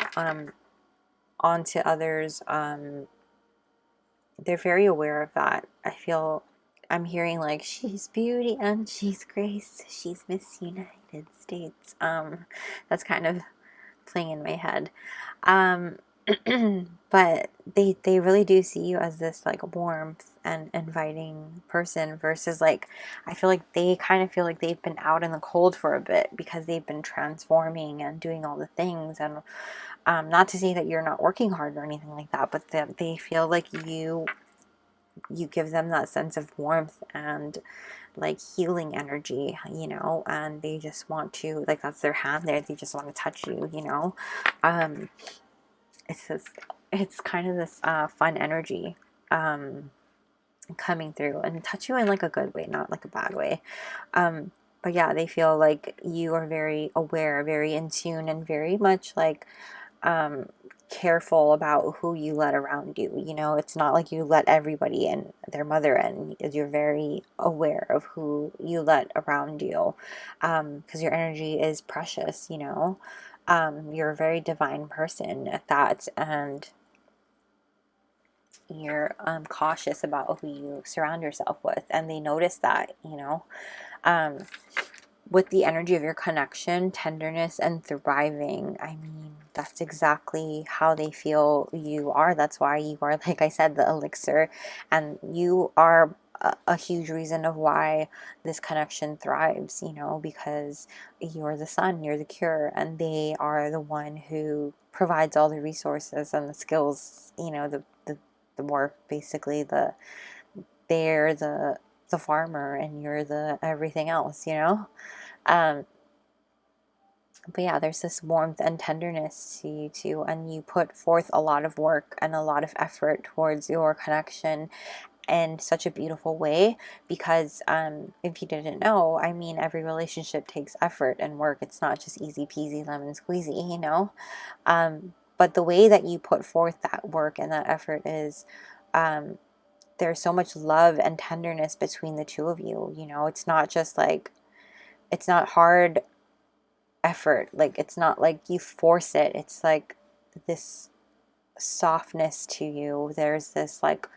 onto others. They're very aware of that. I feel I'm hearing like, she's beauty and she's grace, she's Miss United States. That's kind of playing in my head. But they really do see you as this like warmth and inviting person, versus like, I feel like they kind of feel like they've been out in the cold for a bit because they've been transforming and doing all the things. And not to say that you're not working hard or anything like that, but that they feel like you give them that sense of warmth and like healing energy, you know, and they just want to, like, that's their hand there, they just want to touch you, you know. It's kind of this fun energy coming through, and touch you in like a good way, not like a bad way. But yeah, they feel like you are very aware, very in tune, and very much like careful about who you let around you. You know, it's not like you let everybody in, their mother in. You're very aware of who you let around you, because your energy is precious, you know. You're a very divine person at that, and you're cautious about who you surround yourself with, and they notice that, you know. With the energy of your connection, tenderness, and thriving, I mean, that's exactly how they feel you are. That's why you are, like I said, the elixir, and you are a huge reason of why this connection thrives, you know, because you're the sun, you're the cure, and they are the one who provides all the resources and the skills, you know, the work, basically. They're the farmer and you're the everything else, you know. um but yeah, there's this warmth and tenderness to you too, and you put forth a lot of work and a lot of effort towards your connection in such a beautiful way, because if you didn't know, I mean, every relationship takes effort and work. It's not just easy peasy lemon squeezy, you know. But the way that you put forth that work and that effort is, there's so much love and tenderness between the two of you, you know. It's not just like, it's not hard effort, like it's not like you force it. It's like this softness to you. There's this like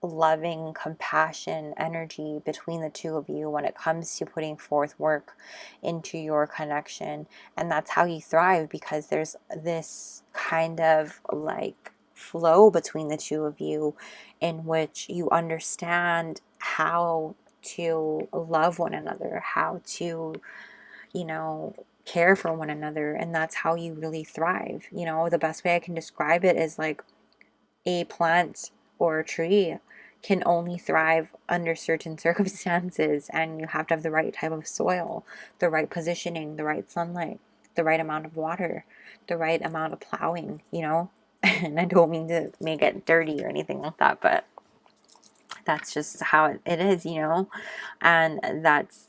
loving compassion energy between the two of you when it comes to putting forth work into your connection, and that's how you thrive, because there's this kind of like flow between the two of you in which you understand how to love one another, how to, you know, care for one another, and that's how you really thrive. You know, the best way I can describe it is like a plant or a tree can only thrive under certain circumstances, and you have to have the right type of soil, the right positioning, the right sunlight, the right amount of water, the right amount of plowing, you know. And I don't mean to make it dirty or anything like that, but that's just how it is, you know. And that's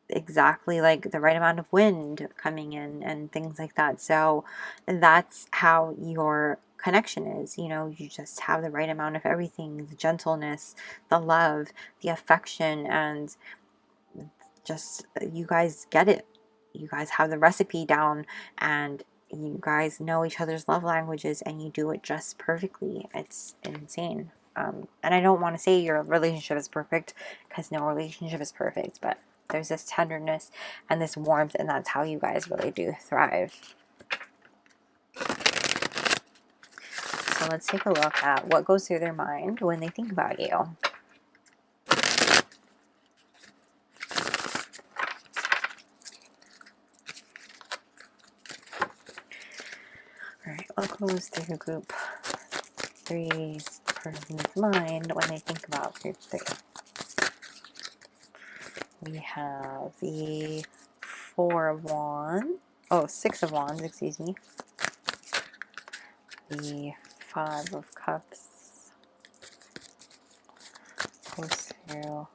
exactly like the right amount of wind coming in and things like that. So that's how your connection is, you know. You just have the right amount of everything, the gentleness, the love, the affection, and just you guys get it. You guys have the recipe down, and you guys know each other's love languages, and you do it just perfectly. It's insane. And I don't want to say your relationship is perfect, because no relationship is perfect, but there's this tenderness and this warmth, and that's how you guys really do thrive. So let's take a look at what goes through their mind when they think about you. All right, what goes through group three's person's mind when they think about group three? We have the Four of Wands. Oh, Six of Wands, excuse me. The Five of Cups. Goes through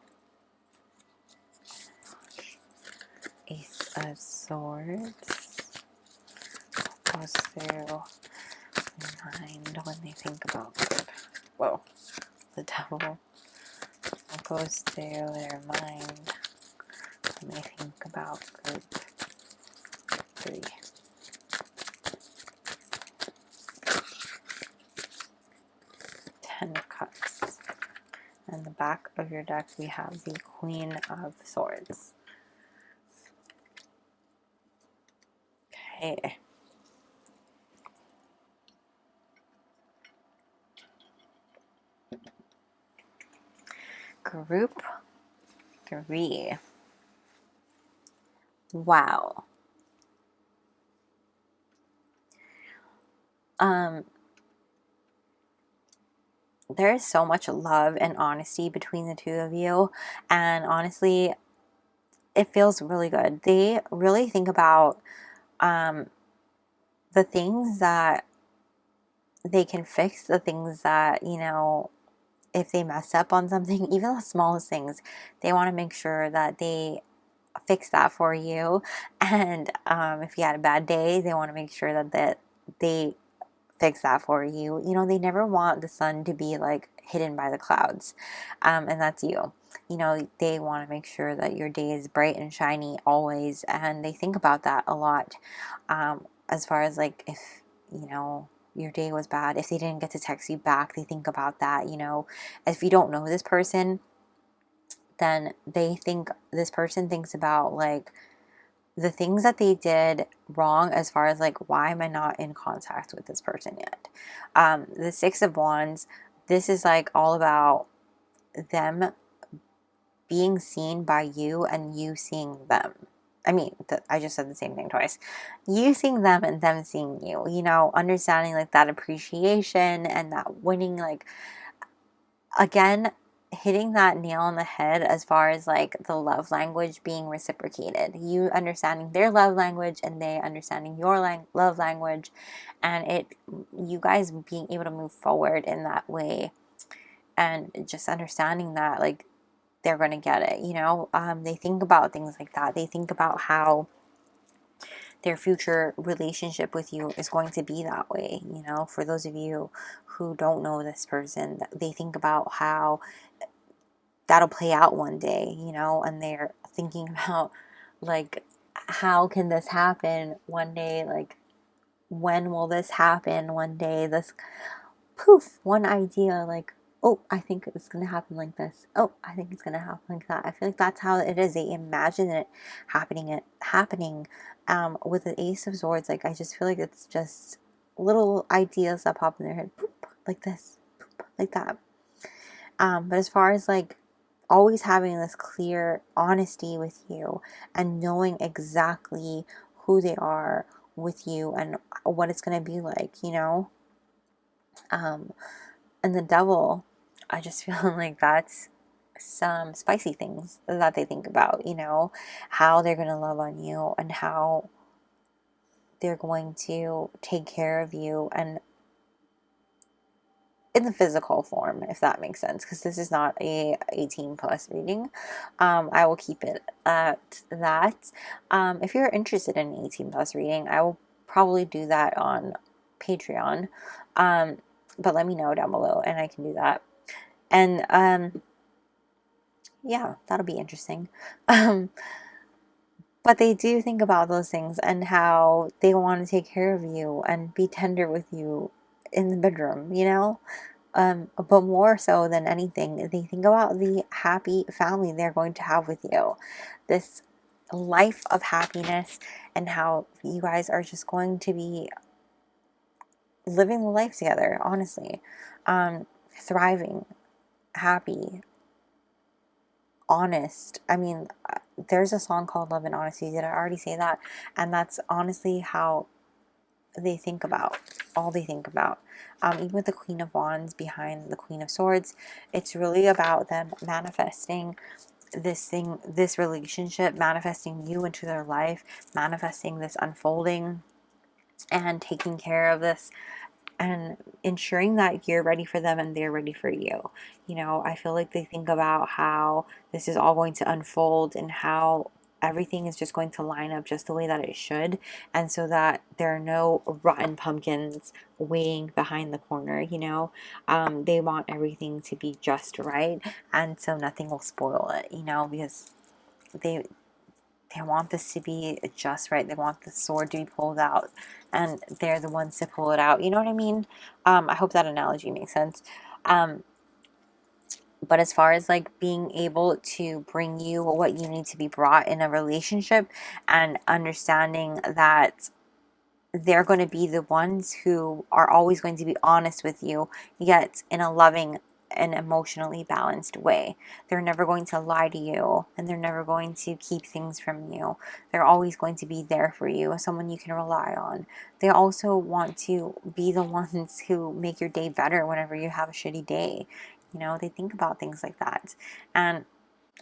Ace of Swords. Goes through mind when they think about good. Whoa, the Devil. What goes through their mind when they think about group three? Ten of Cups. And the back of your deck, we have the Queen of Swords. Okay. Group three. Wow. There is so much love and honesty between the two of you, and honestly, it feels really good. They really think about the things that they can fix, the things that, you know, if they mess up on something, even the smallest things, they want to make sure that they fix that for you. And if you had a bad day, they want to make sure that they fix that for you. You know, they never want the sun to be like hidden by the clouds. And that's you. You know, they want to make sure that your day is bright and shiny always. And they think about that a lot. As far as like if, you know, your day was bad, if they didn't get to text you back, they think about that. You know, if you don't know this person, then this person thinks about like the things that they did wrong, as far as like, why am I not in contact with this person yet? The Six of Wands, this is like all about them being seen by you and you seeing them. I mean, I just said the same thing twice. You seeing them and them seeing you, you know, understanding like that appreciation and that winning, like, again, hitting that nail on the head as far as like the love language being reciprocated. You understanding their love language and they understanding your love language, and you guys being able to move forward in that way, and just understanding that like they're going to get it, you know. They think about things like that. They think about how their future relationship with you is going to be that way, you know. For those of you who don't know this person, they think about how that'll play out one day, you know, and they're thinking about like, how can this happen one day? Like, when will this happen one day? This poof, one idea, like, oh, I think it's gonna happen like this. Oh, I think it's gonna happen like that. I feel like that's how it is. They imagine it happening. With the Ace of Swords, like, I just feel like it's just little ideas that pop in their head, poop, like this, poop, like that. But as far as like always having this clear honesty with you and knowing exactly who they are with you and what it's going to be like, you know. And the Devil, I just feel like that's some spicy things that they think about, you know, how they're going to love on you and how they're going to take care of you, and in the physical form, if that makes sense, because this is not a 18 plus reading. I will keep it at that. If you're interested in an 18 plus reading, I will probably do that on Patreon, but let me know down below and I can do that. And yeah, that'll be interesting. But they do think about those things and how they want to take care of you and be tender with you in the bedroom, you know. But more so than anything, they think about the happy family they're going to have with you. This life of happiness, and how you guys are just going to be living the life together, honestly. Thriving, happy, honest. I mean, there's a song called Love and Honesty. Did I already say that? And that's honestly how they think about, all they think about. Even with the Queen of Wands behind the Queen of Swords, it's really about them manifesting this relationship, manifesting you into their life, manifesting this unfolding, and taking care of this, and ensuring that you're ready for them and they're ready for you. You know, I feel like they think about how this is all going to unfold and how everything is just going to line up just the way that it should, and so that there are no rotten pumpkins waiting behind the corner, you know. They want everything to be just right, and so nothing will spoil it, you know, because they want this to be just right. They want the sword to be pulled out, and they're the ones to pull it out. You know what I mean? I hope that analogy makes sense. But as far as like being able to bring you what you need to be brought in a relationship, and understanding that they're going to be the ones who are always going to be honest with you, yet in a loving and emotionally balanced way. They're never going to lie to you, and they're never going to keep things from you. They're always going to be there for you, someone you can rely on. They also want to be the ones who make your day better whenever you have a shitty day. You know, they think about things like that. And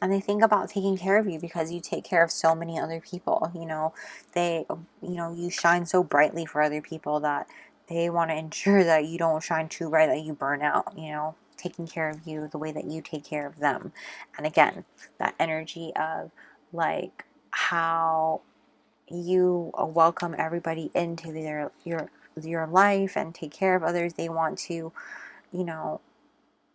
they think about taking care of you because you take care of so many other people, you know. You shine so brightly for other people that they want to ensure that you don't shine too bright that you burn out, you know, taking care of you the way that you take care of them. And again, that energy of like how you welcome everybody into your life and take care of others. They want to, you know,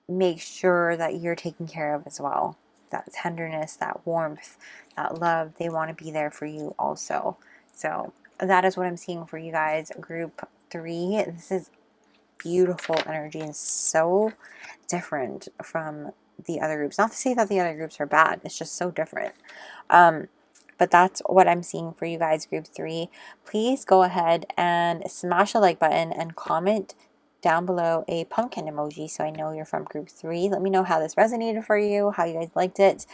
make sure that you're taken care of as well. That tenderness, that warmth, that love, they want to be there for you also. So that is what I'm seeing for you guys, group 3. This is beautiful energy and so different from the other groups. Not to say that the other groups are bad, it's just so different. But that's what I'm seeing for you guys, group 3. Please go ahead and smash the like button and comment down below a pumpkin emoji so I know you're from group 3. Let me know how this resonated for you, how you guys liked it.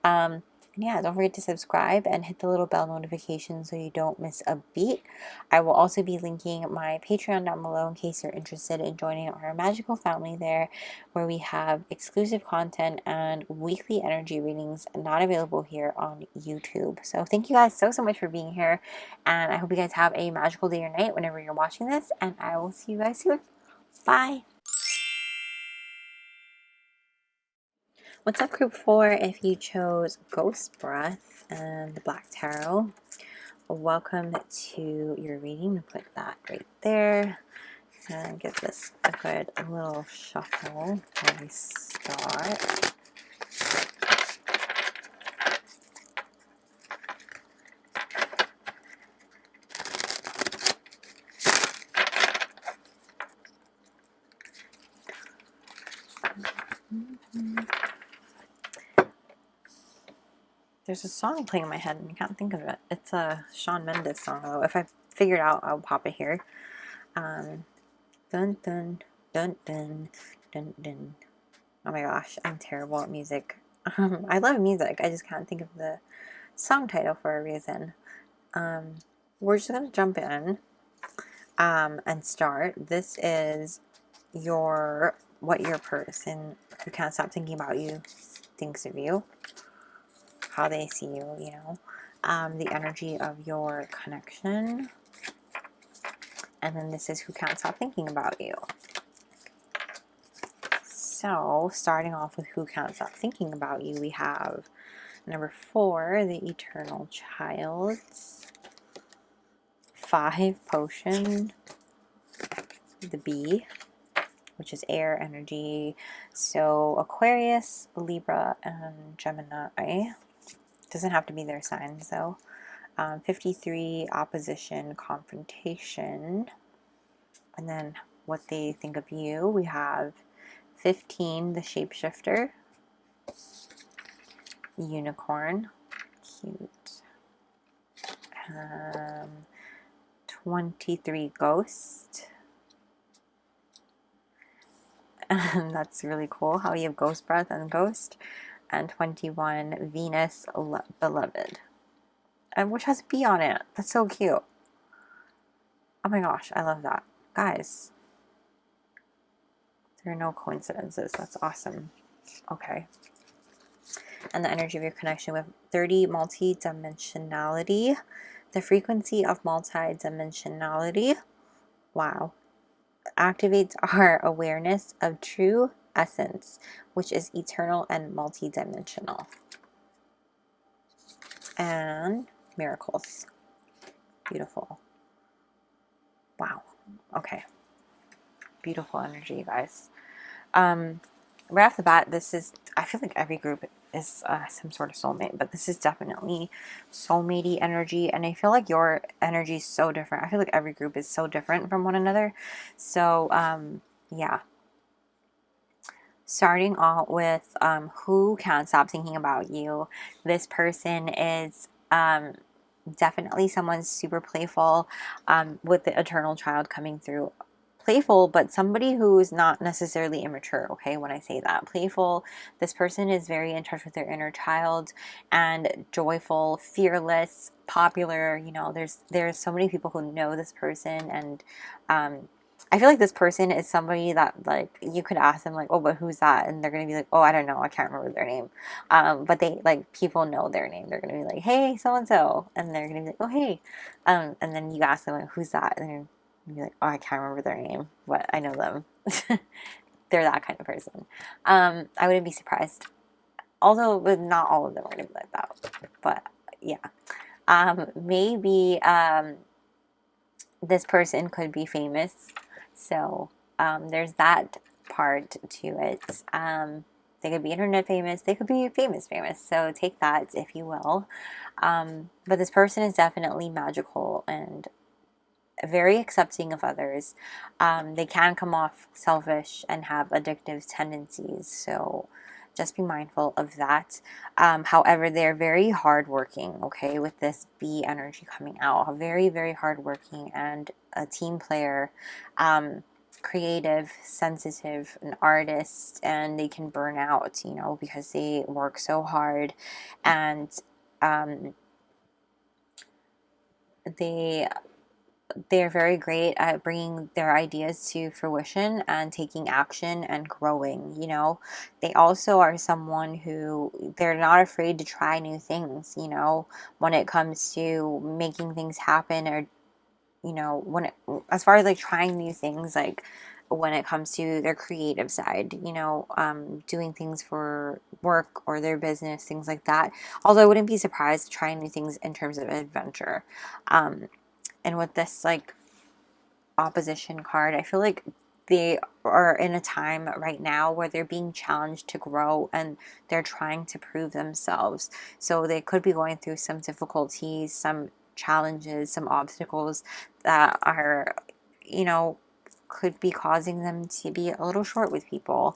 And yeah, don't forget to subscribe and hit the little bell notification so you don't miss a beat. I will also be linking my Patreon down below in case you're interested in joining our magical family there, where we have exclusive content and weekly energy readings not available here on YouTube. So thank you guys so much for being here, and I hope you guys have a magical day or night whenever you're watching this, and I will see you guys soon. Bye! What's up, group 4? If you chose Ghost Breath and the Black Tarot, welcome to your reading. Put that right there and give this a good little shuffle before we start. There's a song playing in my head and I can't think of it. It's a Shawn Mendes song, though. If I figure it out, I'll pop it here. Dun dun dun dun dun dun. Oh my gosh, I'm terrible at music. I love music, I just can't think of the song title for a reason. We're just gonna jump in and start. This is what your person who can't stop thinking about you thinks of you, how they see you, you know, the energy of your connection, and then this is who can't stop thinking about you. So starting off with who can't stop thinking about you, we have number 4, the Eternal Child, 5, Potion, the Bee, which is air energy, so Aquarius, Libra, and Gemini. Doesn't have to be their signs though. 53, Opposition, Confrontation, and then what they think of you. We have 15, the Shapeshifter, Unicorn, cute, 23, Ghost, and that's really cool how you have Ghost Breath and Ghost, and 21, Venus Beloved, and which has a bee on it. That's so cute. Oh my gosh, I love that. Guys, there are no coincidences. That's awesome. Okay. And the energy of your connection with 30, multi-dimensionality. The frequency of multi-dimensionality, wow, activates our awareness of true essence, which is eternal and multi-dimensional. And miracles. Beautiful. Wow. Okay. Beautiful energy, you guys. Right off the bat, this is, I feel like every group is some sort of soulmate, but this is definitely soulmate-y energy, and I feel like your energy is so different. I feel like every group is so different from one another. So yeah, starting off with who can't stop thinking about you. This person is definitely someone super playful, with the Eternal Child coming through. Playful, but somebody who's not necessarily immature, okay? When I say that, playful, this person is very in touch with their inner child and joyful, fearless, popular. You know, there's so many people who know this person, and I feel like this person is somebody that, like, you could ask them, like, oh, but who's that? And they're gonna be like, oh, I don't know, I can't remember their name. But they, like, people know their name. They're gonna be like, hey, so and so, and they're gonna be like, oh, hey, and then you ask them, like, who's that? And you're like, oh, I can't remember their name, but I know them. They're that kind of person. I wouldn't be surprised. Although not all of them are going to be like that. But yeah. Maybe this person could be famous, so there's that part to it. They could be internet famous, they could be famous, so take that if you will. But this person is definitely magical and very accepting of others. They can come off selfish and have addictive tendencies, so just be mindful of that. However, they're very hardworking, okay, with this B energy coming out. Very, very hardworking and a team player, creative, sensitive, an artist, and they can burn out, you know, because they work so hard, and they they're very great at bringing their ideas to fruition and taking action and growing, you know. They also are someone who, they're not afraid to try new things, you know, when it comes to making things happen, or, you know, as far as like trying new things, like when it comes to their creative side, you know, doing things for work or their business, things like that. Although I wouldn't be surprised trying new things in terms of adventure. And with this like opposition card, I feel like they are in a time right now where they're being challenged to grow and they're trying to prove themselves. So they could be going through some difficulties, some challenges, some obstacles that are, you know, could be causing them to be a little short with people.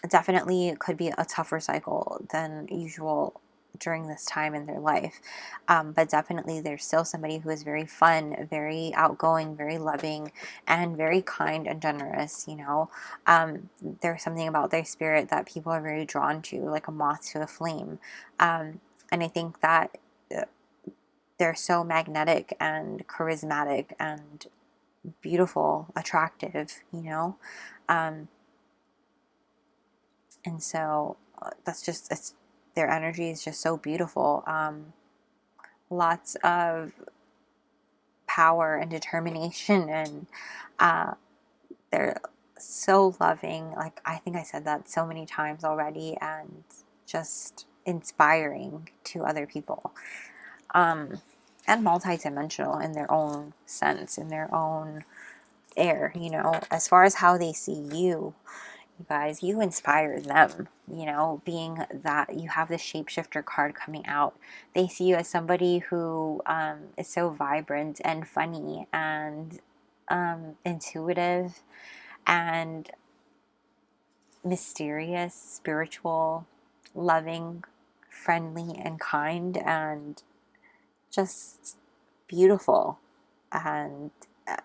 Definitely could be a tougher cycle than usual during this time in their life. But definitely there's still somebody who is very fun, very outgoing, very loving, and very kind and generous, you know. There's something about their spirit that people are very drawn to, like a moth to a flame. And I think that they're so magnetic and charismatic and beautiful, attractive, you know. And so that's just, their energy is just so beautiful. Lots of power and determination, and they're so loving. Like, I think I said that so many times already, and just inspiring to other people. And multidimensional in their own sense, in their own air, you know, as far as how they see you. You guys, you inspire them, you know, being that you have the shapeshifter card coming out. They see you as somebody who is so vibrant and funny and intuitive and mysterious, spiritual, loving, friendly, and kind, and just beautiful. And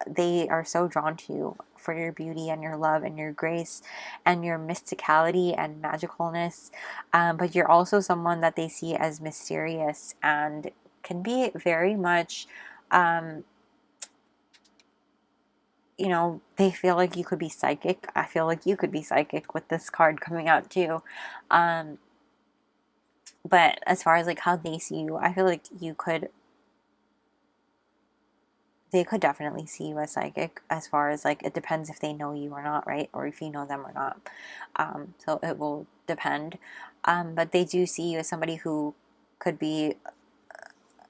they are so drawn to you for your beauty and your love and your grace and your mysticality and magicalness. But you're also someone that they see as mysterious and can be very much, you know, they feel like you could be psychic. I feel like you could be psychic with this card coming out too. But as far as like how they see you, I feel like they could definitely see you as psychic. As far as like, it depends if they know you or not, right? Or if you know them or not. So it will depend. But they do see you as somebody who could be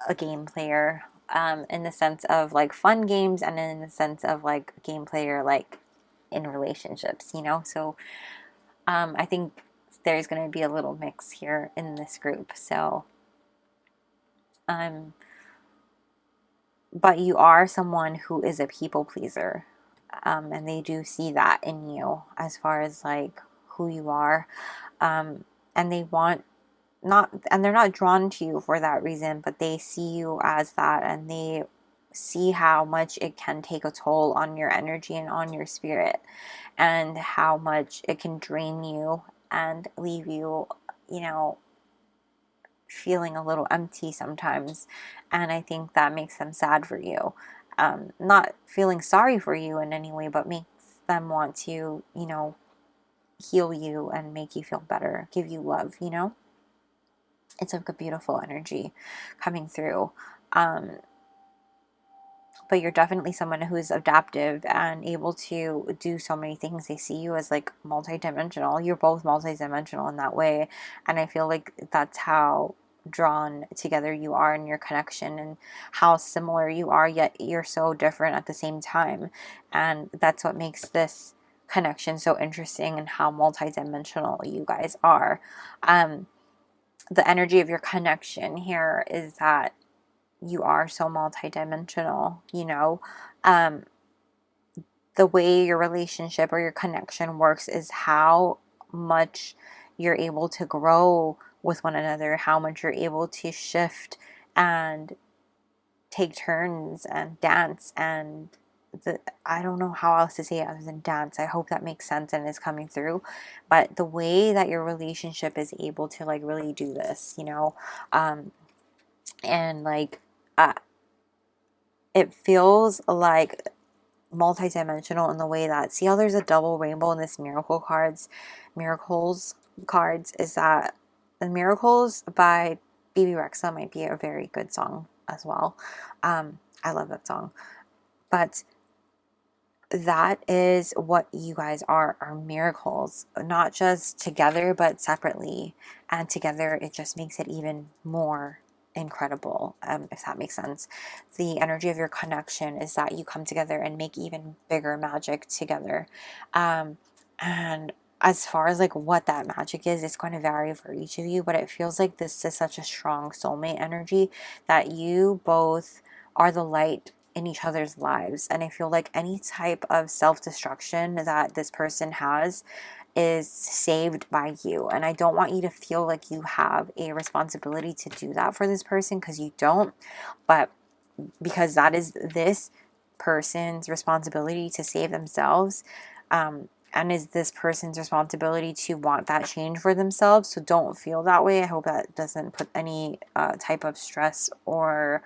a game player, in the sense of like fun games, and in the sense of like a game player like in relationships, you know? So I think there's going to be a little mix here in this group. So but you are someone who is a people pleaser, and they do see that in you as far as like who you are, and they want not, and they're not drawn to you for that reason, but they see you as that, and they see how much it can take a toll on your energy and on your spirit, and how much it can drain you and leave you, you know, feeling a little empty sometimes. And I think that makes them sad for you. Not feeling sorry for you in any way, but makes them want to, you know, heal you and make you feel better, give you love, you know? It's like a beautiful energy coming through. but you're definitely someone who's adaptive and able to do so many things. They see you as like multidimensional. You're both multidimensional in that way, and I feel like that's how drawn together you are in your connection, and how similar you are, yet you're so different at the same time. And that's what makes this connection so interesting, and how multidimensional you guys are. The energy of your connection here is that you are so multidimensional, you know. The way your relationship or your connection works is how much you're able to grow with one another, how much you're able to shift and take turns and dance, and I don't know how else to say it other than dance. I hope that makes sense and is coming through. But the way that your relationship is able to like really do this, you know, and like it feels like multidimensional in the way that, see how there's a double rainbow in this miracles cards, is that the Miracles by 𝒕𝒉𝒆𝒓 might be a very good song as well. I love that song. But that is what you guys are miracles, not just together but separately, and together it just makes it even more incredible, if that makes sense. The energy of your connection is that you come together and make even bigger magic together, and as far as like what that magic is, it's going to vary for each of you, but it feels like this is such a strong soulmate energy, that you both are the light in each other's lives. And I feel like any type of self-destruction that this person has is saved by you. And I don't want you to feel like you have a responsibility to do that for this person, because you don't, but because that is this person's responsibility to save themselves, and is this person's responsibility to want that change for themselves. So don't feel that way. I hope that doesn't put any type of stress or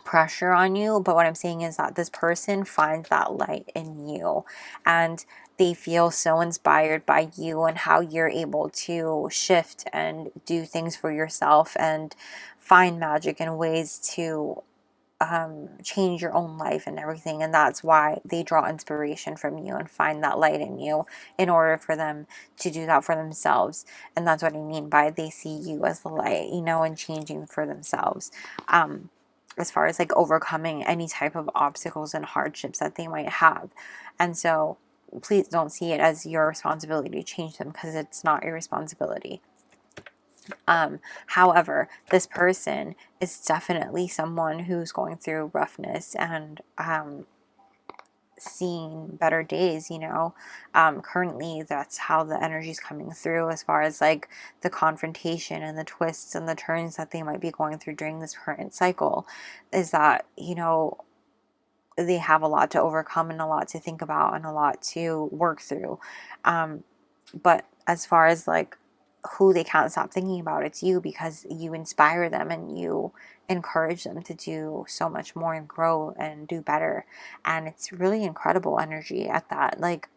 pressure on you. But what I'm saying is that this person finds that light in you, and they feel so inspired by you and how you're able to shift and do things for yourself and find magic in ways to change your own life and everything. And that's why they draw inspiration from you and find that light in you in order for them to do that for themselves. And that's what I mean by they see you as the light, you know, and changing for themselves. As far as like overcoming any type of obstacles and hardships that they might have. And so please don't see it as your responsibility to change them, because it's not your responsibility. However, this person is definitely someone who's going through roughness and seeing better days, you know. Currently that's how the energy is coming through, as far as like the confrontation and the twists and the turns that they might be going through during this current cycle, is that, you know, they have a lot to overcome and a lot to think about and a lot to work through. But as far as like who they can't stop thinking about, it's you, because you inspire them and you encourage them to do so much more and grow and do better. And it's really incredible energy at that, like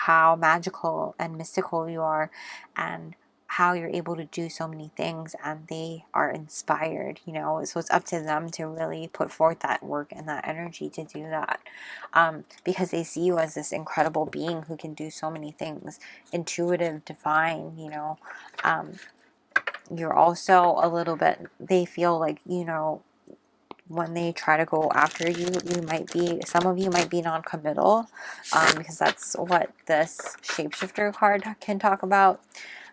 how magical and mystical you are and how you're able to do so many things, and they are inspired, you know. So it's up to them to really put forth that work and that energy to do that, because they see you as this incredible being who can do so many things, intuitive, divine, you know. You're also a little bit, they feel like, you know, when they try to go after you, you might be, some of you might be non-committal, because that's what this shapeshifter card can talk about.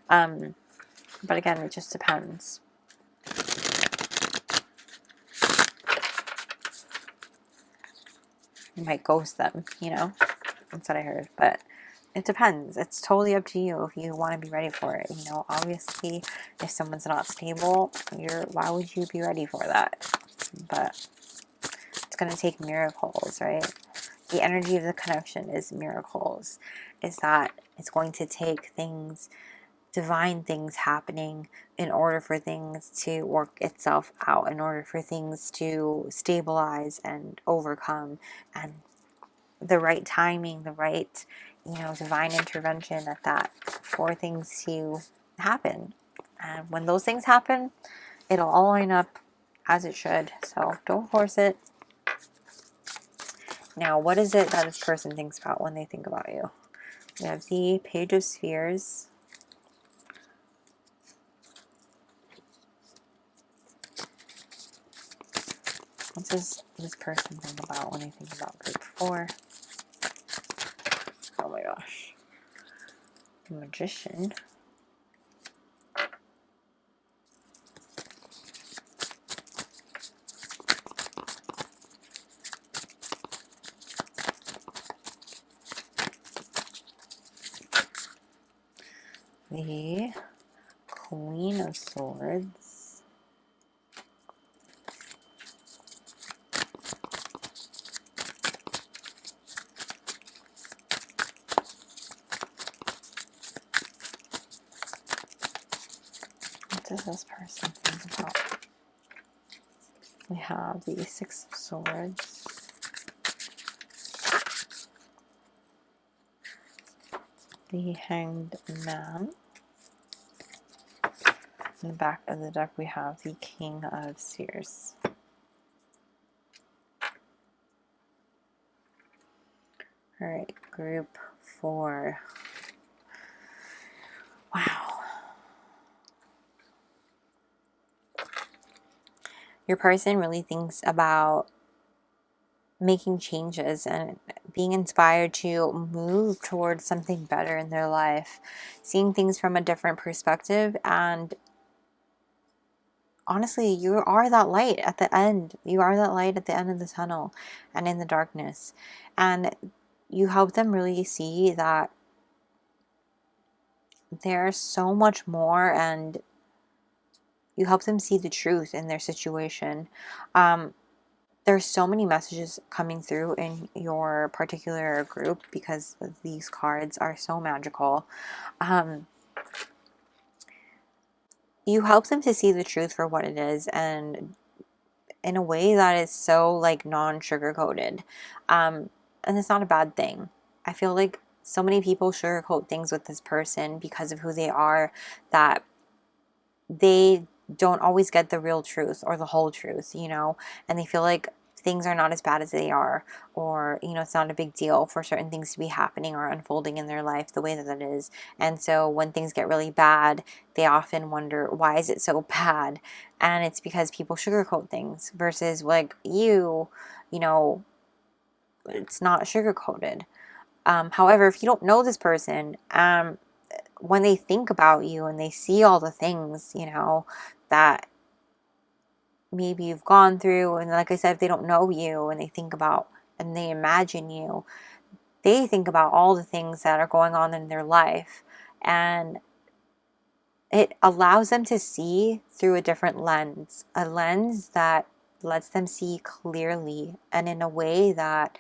But again, it just depends. You might ghost them, you know. That's what I heard. But it depends. It's totally up to you if you want to be ready for it. You know, obviously, if someone's not stable, why would you be ready for that? But it's going to take miracles, right? The energy of the connection is miracles. Is that it's going to take things, divine things happening in order for things to work itself out, in order for things to stabilize and overcome, and the right timing, the right, you know, divine intervention at that for things to happen. And when those things happen, it'll all line up as it should. So don't force it. Now, what is it that this person thinks about when they think about you? We have the Page of Spheres. What does this person think about when they think about group 4? Oh my gosh. Magician. The Queen of Swords. What does this person think about? We have the Six of Swords. The Hanged Man. In the back of the deck, we have the King of Spheres. All right, group 4. Wow. Your person really thinks about making changes and being inspired to move towards something better in their life, seeing things from a different perspective. And honestly, you are that light at the end. You are that light at the end of the tunnel and in the darkness. And you help them really see that there's so much more, and you help them see the truth in their situation. There's so many messages coming through in your particular group because these cards are so magical. You help them to see the truth for what it is, and in a way that is so like non-sugar coated. And it's not a bad thing. I feel like so many people sugarcoat things with this person because of who they are, that they don't always get the real truth or the whole truth, you know, and they feel like things are not as bad as they are, or, you know, it's not a big deal for certain things to be happening or unfolding in their life the way that it is. And so when things get really bad, they often wonder, why is it so bad? And it's because people sugarcoat things, versus like you know, it's not sugar-coated. However, if you don't know this person, when they think about you and they see all the things, you know, that maybe you've gone through, and like I said, if they don't know you and they think about and they imagine you, they think about all the things that are going on in their life, and it allows them to see through a different lens, a lens that lets them see clearly and in a way that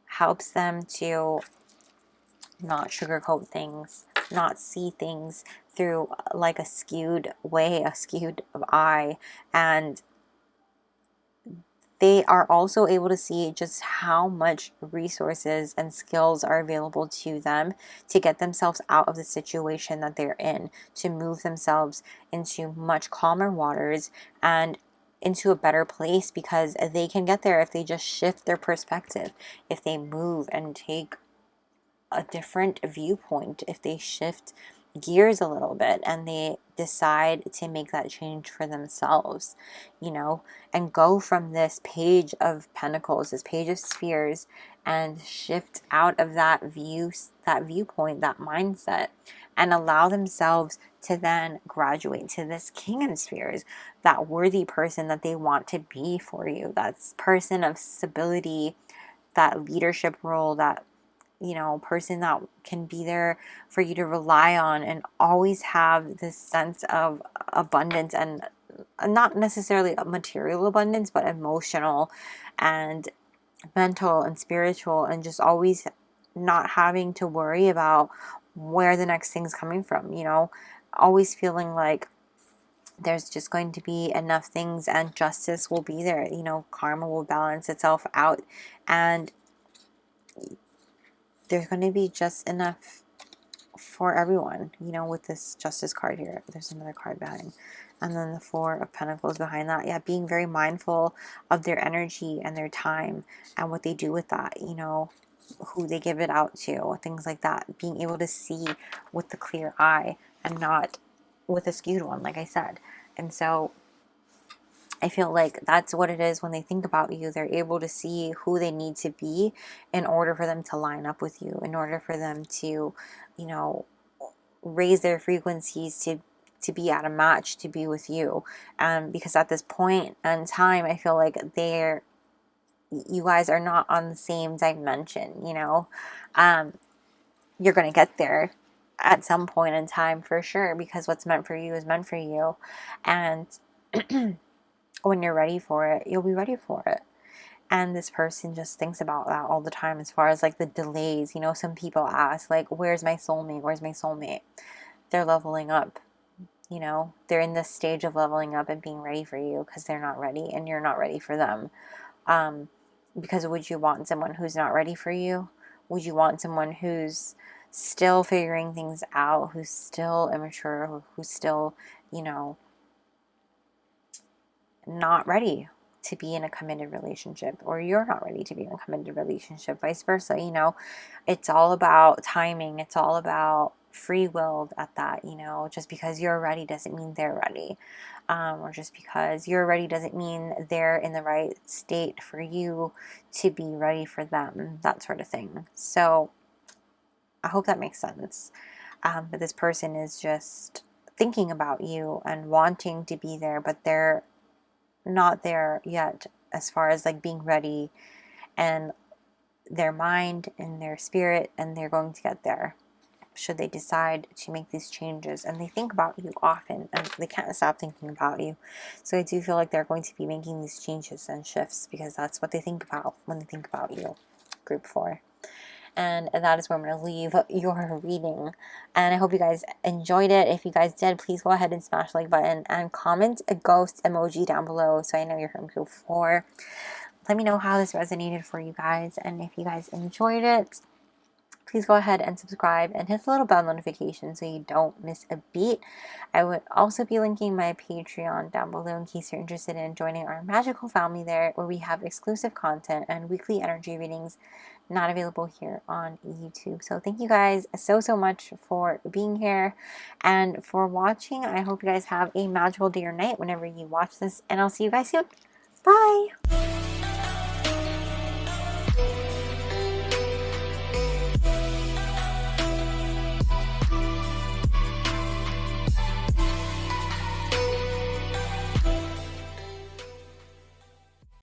helps them to not sugarcoat things, not see things through like a skewed way, a skewed eye. And they are also able to see just how much resources and skills are available to them to get themselves out of the situation that they're in, to move themselves into much calmer waters and into a better place, because they can get there if they just shift their perspective, if they move and take a different viewpoint, if they shift gears a little bit and they decide to make that change for themselves, you know, and go from this Page of Pentacles, this Page of Spheres, and shift out of that viewpoint, that mindset, and allow themselves to then graduate to this King of Spheres, that worthy person that they want to be for you, that person of stability, that leadership role, that, you know, person that can be there for you to rely on and always have this sense of abundance, and not necessarily a material abundance, but emotional and mental and spiritual, and just always not having to worry about where the next thing's coming from, you know, always feeling like there's just going to be enough things and justice will be there, you know, karma will balance itself out, and there's going to be just enough for everyone, you know, with this Justice card here. There's another card behind. And then the Four of Pentacles behind that. Yeah, being very mindful of their energy and their time and what they do with that, you know, who they give it out to, things like that. Being able to see with the clear eye and not with a skewed one, like I said. And so I feel like that's what it is when they think about you. They're able to see who they need to be in order for them to line up with you, in order for them to, you know, raise their frequencies to be at a match, to be with you. Because at this point in time, I feel like you guys are not on the same dimension, you know. You're going to get there at some point in time for sure, because what's meant for you is meant for you. And when you're ready for it, you'll be ready for it. And this person just thinks about that all the time, as far as like the delays. You know, some people ask, like, where's my soulmate? Where's my soulmate? They're leveling up. You know, they're in this stage of leveling up and being ready for you, because they're not ready and you're not ready for them. Because would you want someone who's not ready for you? Would you want someone who's still figuring things out, who's still immature, who's still, you know, not ready to be in a committed relationship, or you're not ready to be in a committed relationship, vice versa? You know, it's all about timing. It's all about free will at that. You know, just because you're ready doesn't mean they're ready. Or just because you're ready doesn't mean they're in the right state for you to be ready for them, that sort of thing. So I hope that makes sense. But this person is just thinking about you and wanting to be there, but they're not there yet, as far as like being ready and their mind and their spirit, and they're going to get there should they decide to make these changes. And they think about you often, and they can't stop thinking about you. So I do feel like they're going to be making these changes and shifts, because that's what they think about when they think about you. Group 4. And that is where I'm going to leave your reading. And I hope you guys enjoyed it. If you guys did, please go ahead and smash the like button and comment a ghost emoji down below, so I know you're from group 4. Let me know how this resonated for you guys. And if you guys enjoyed it, please go ahead and subscribe and hit the little bell notification so you don't miss a beat. I would also be linking my Patreon down below in case you're interested in joining our magical family there, where we have exclusive content and weekly energy readings not available here on YouTube. So thank you guys so much for being here and for watching. I hope you guys have a magical day or night whenever you watch this, and I'll see you guys soon. Bye!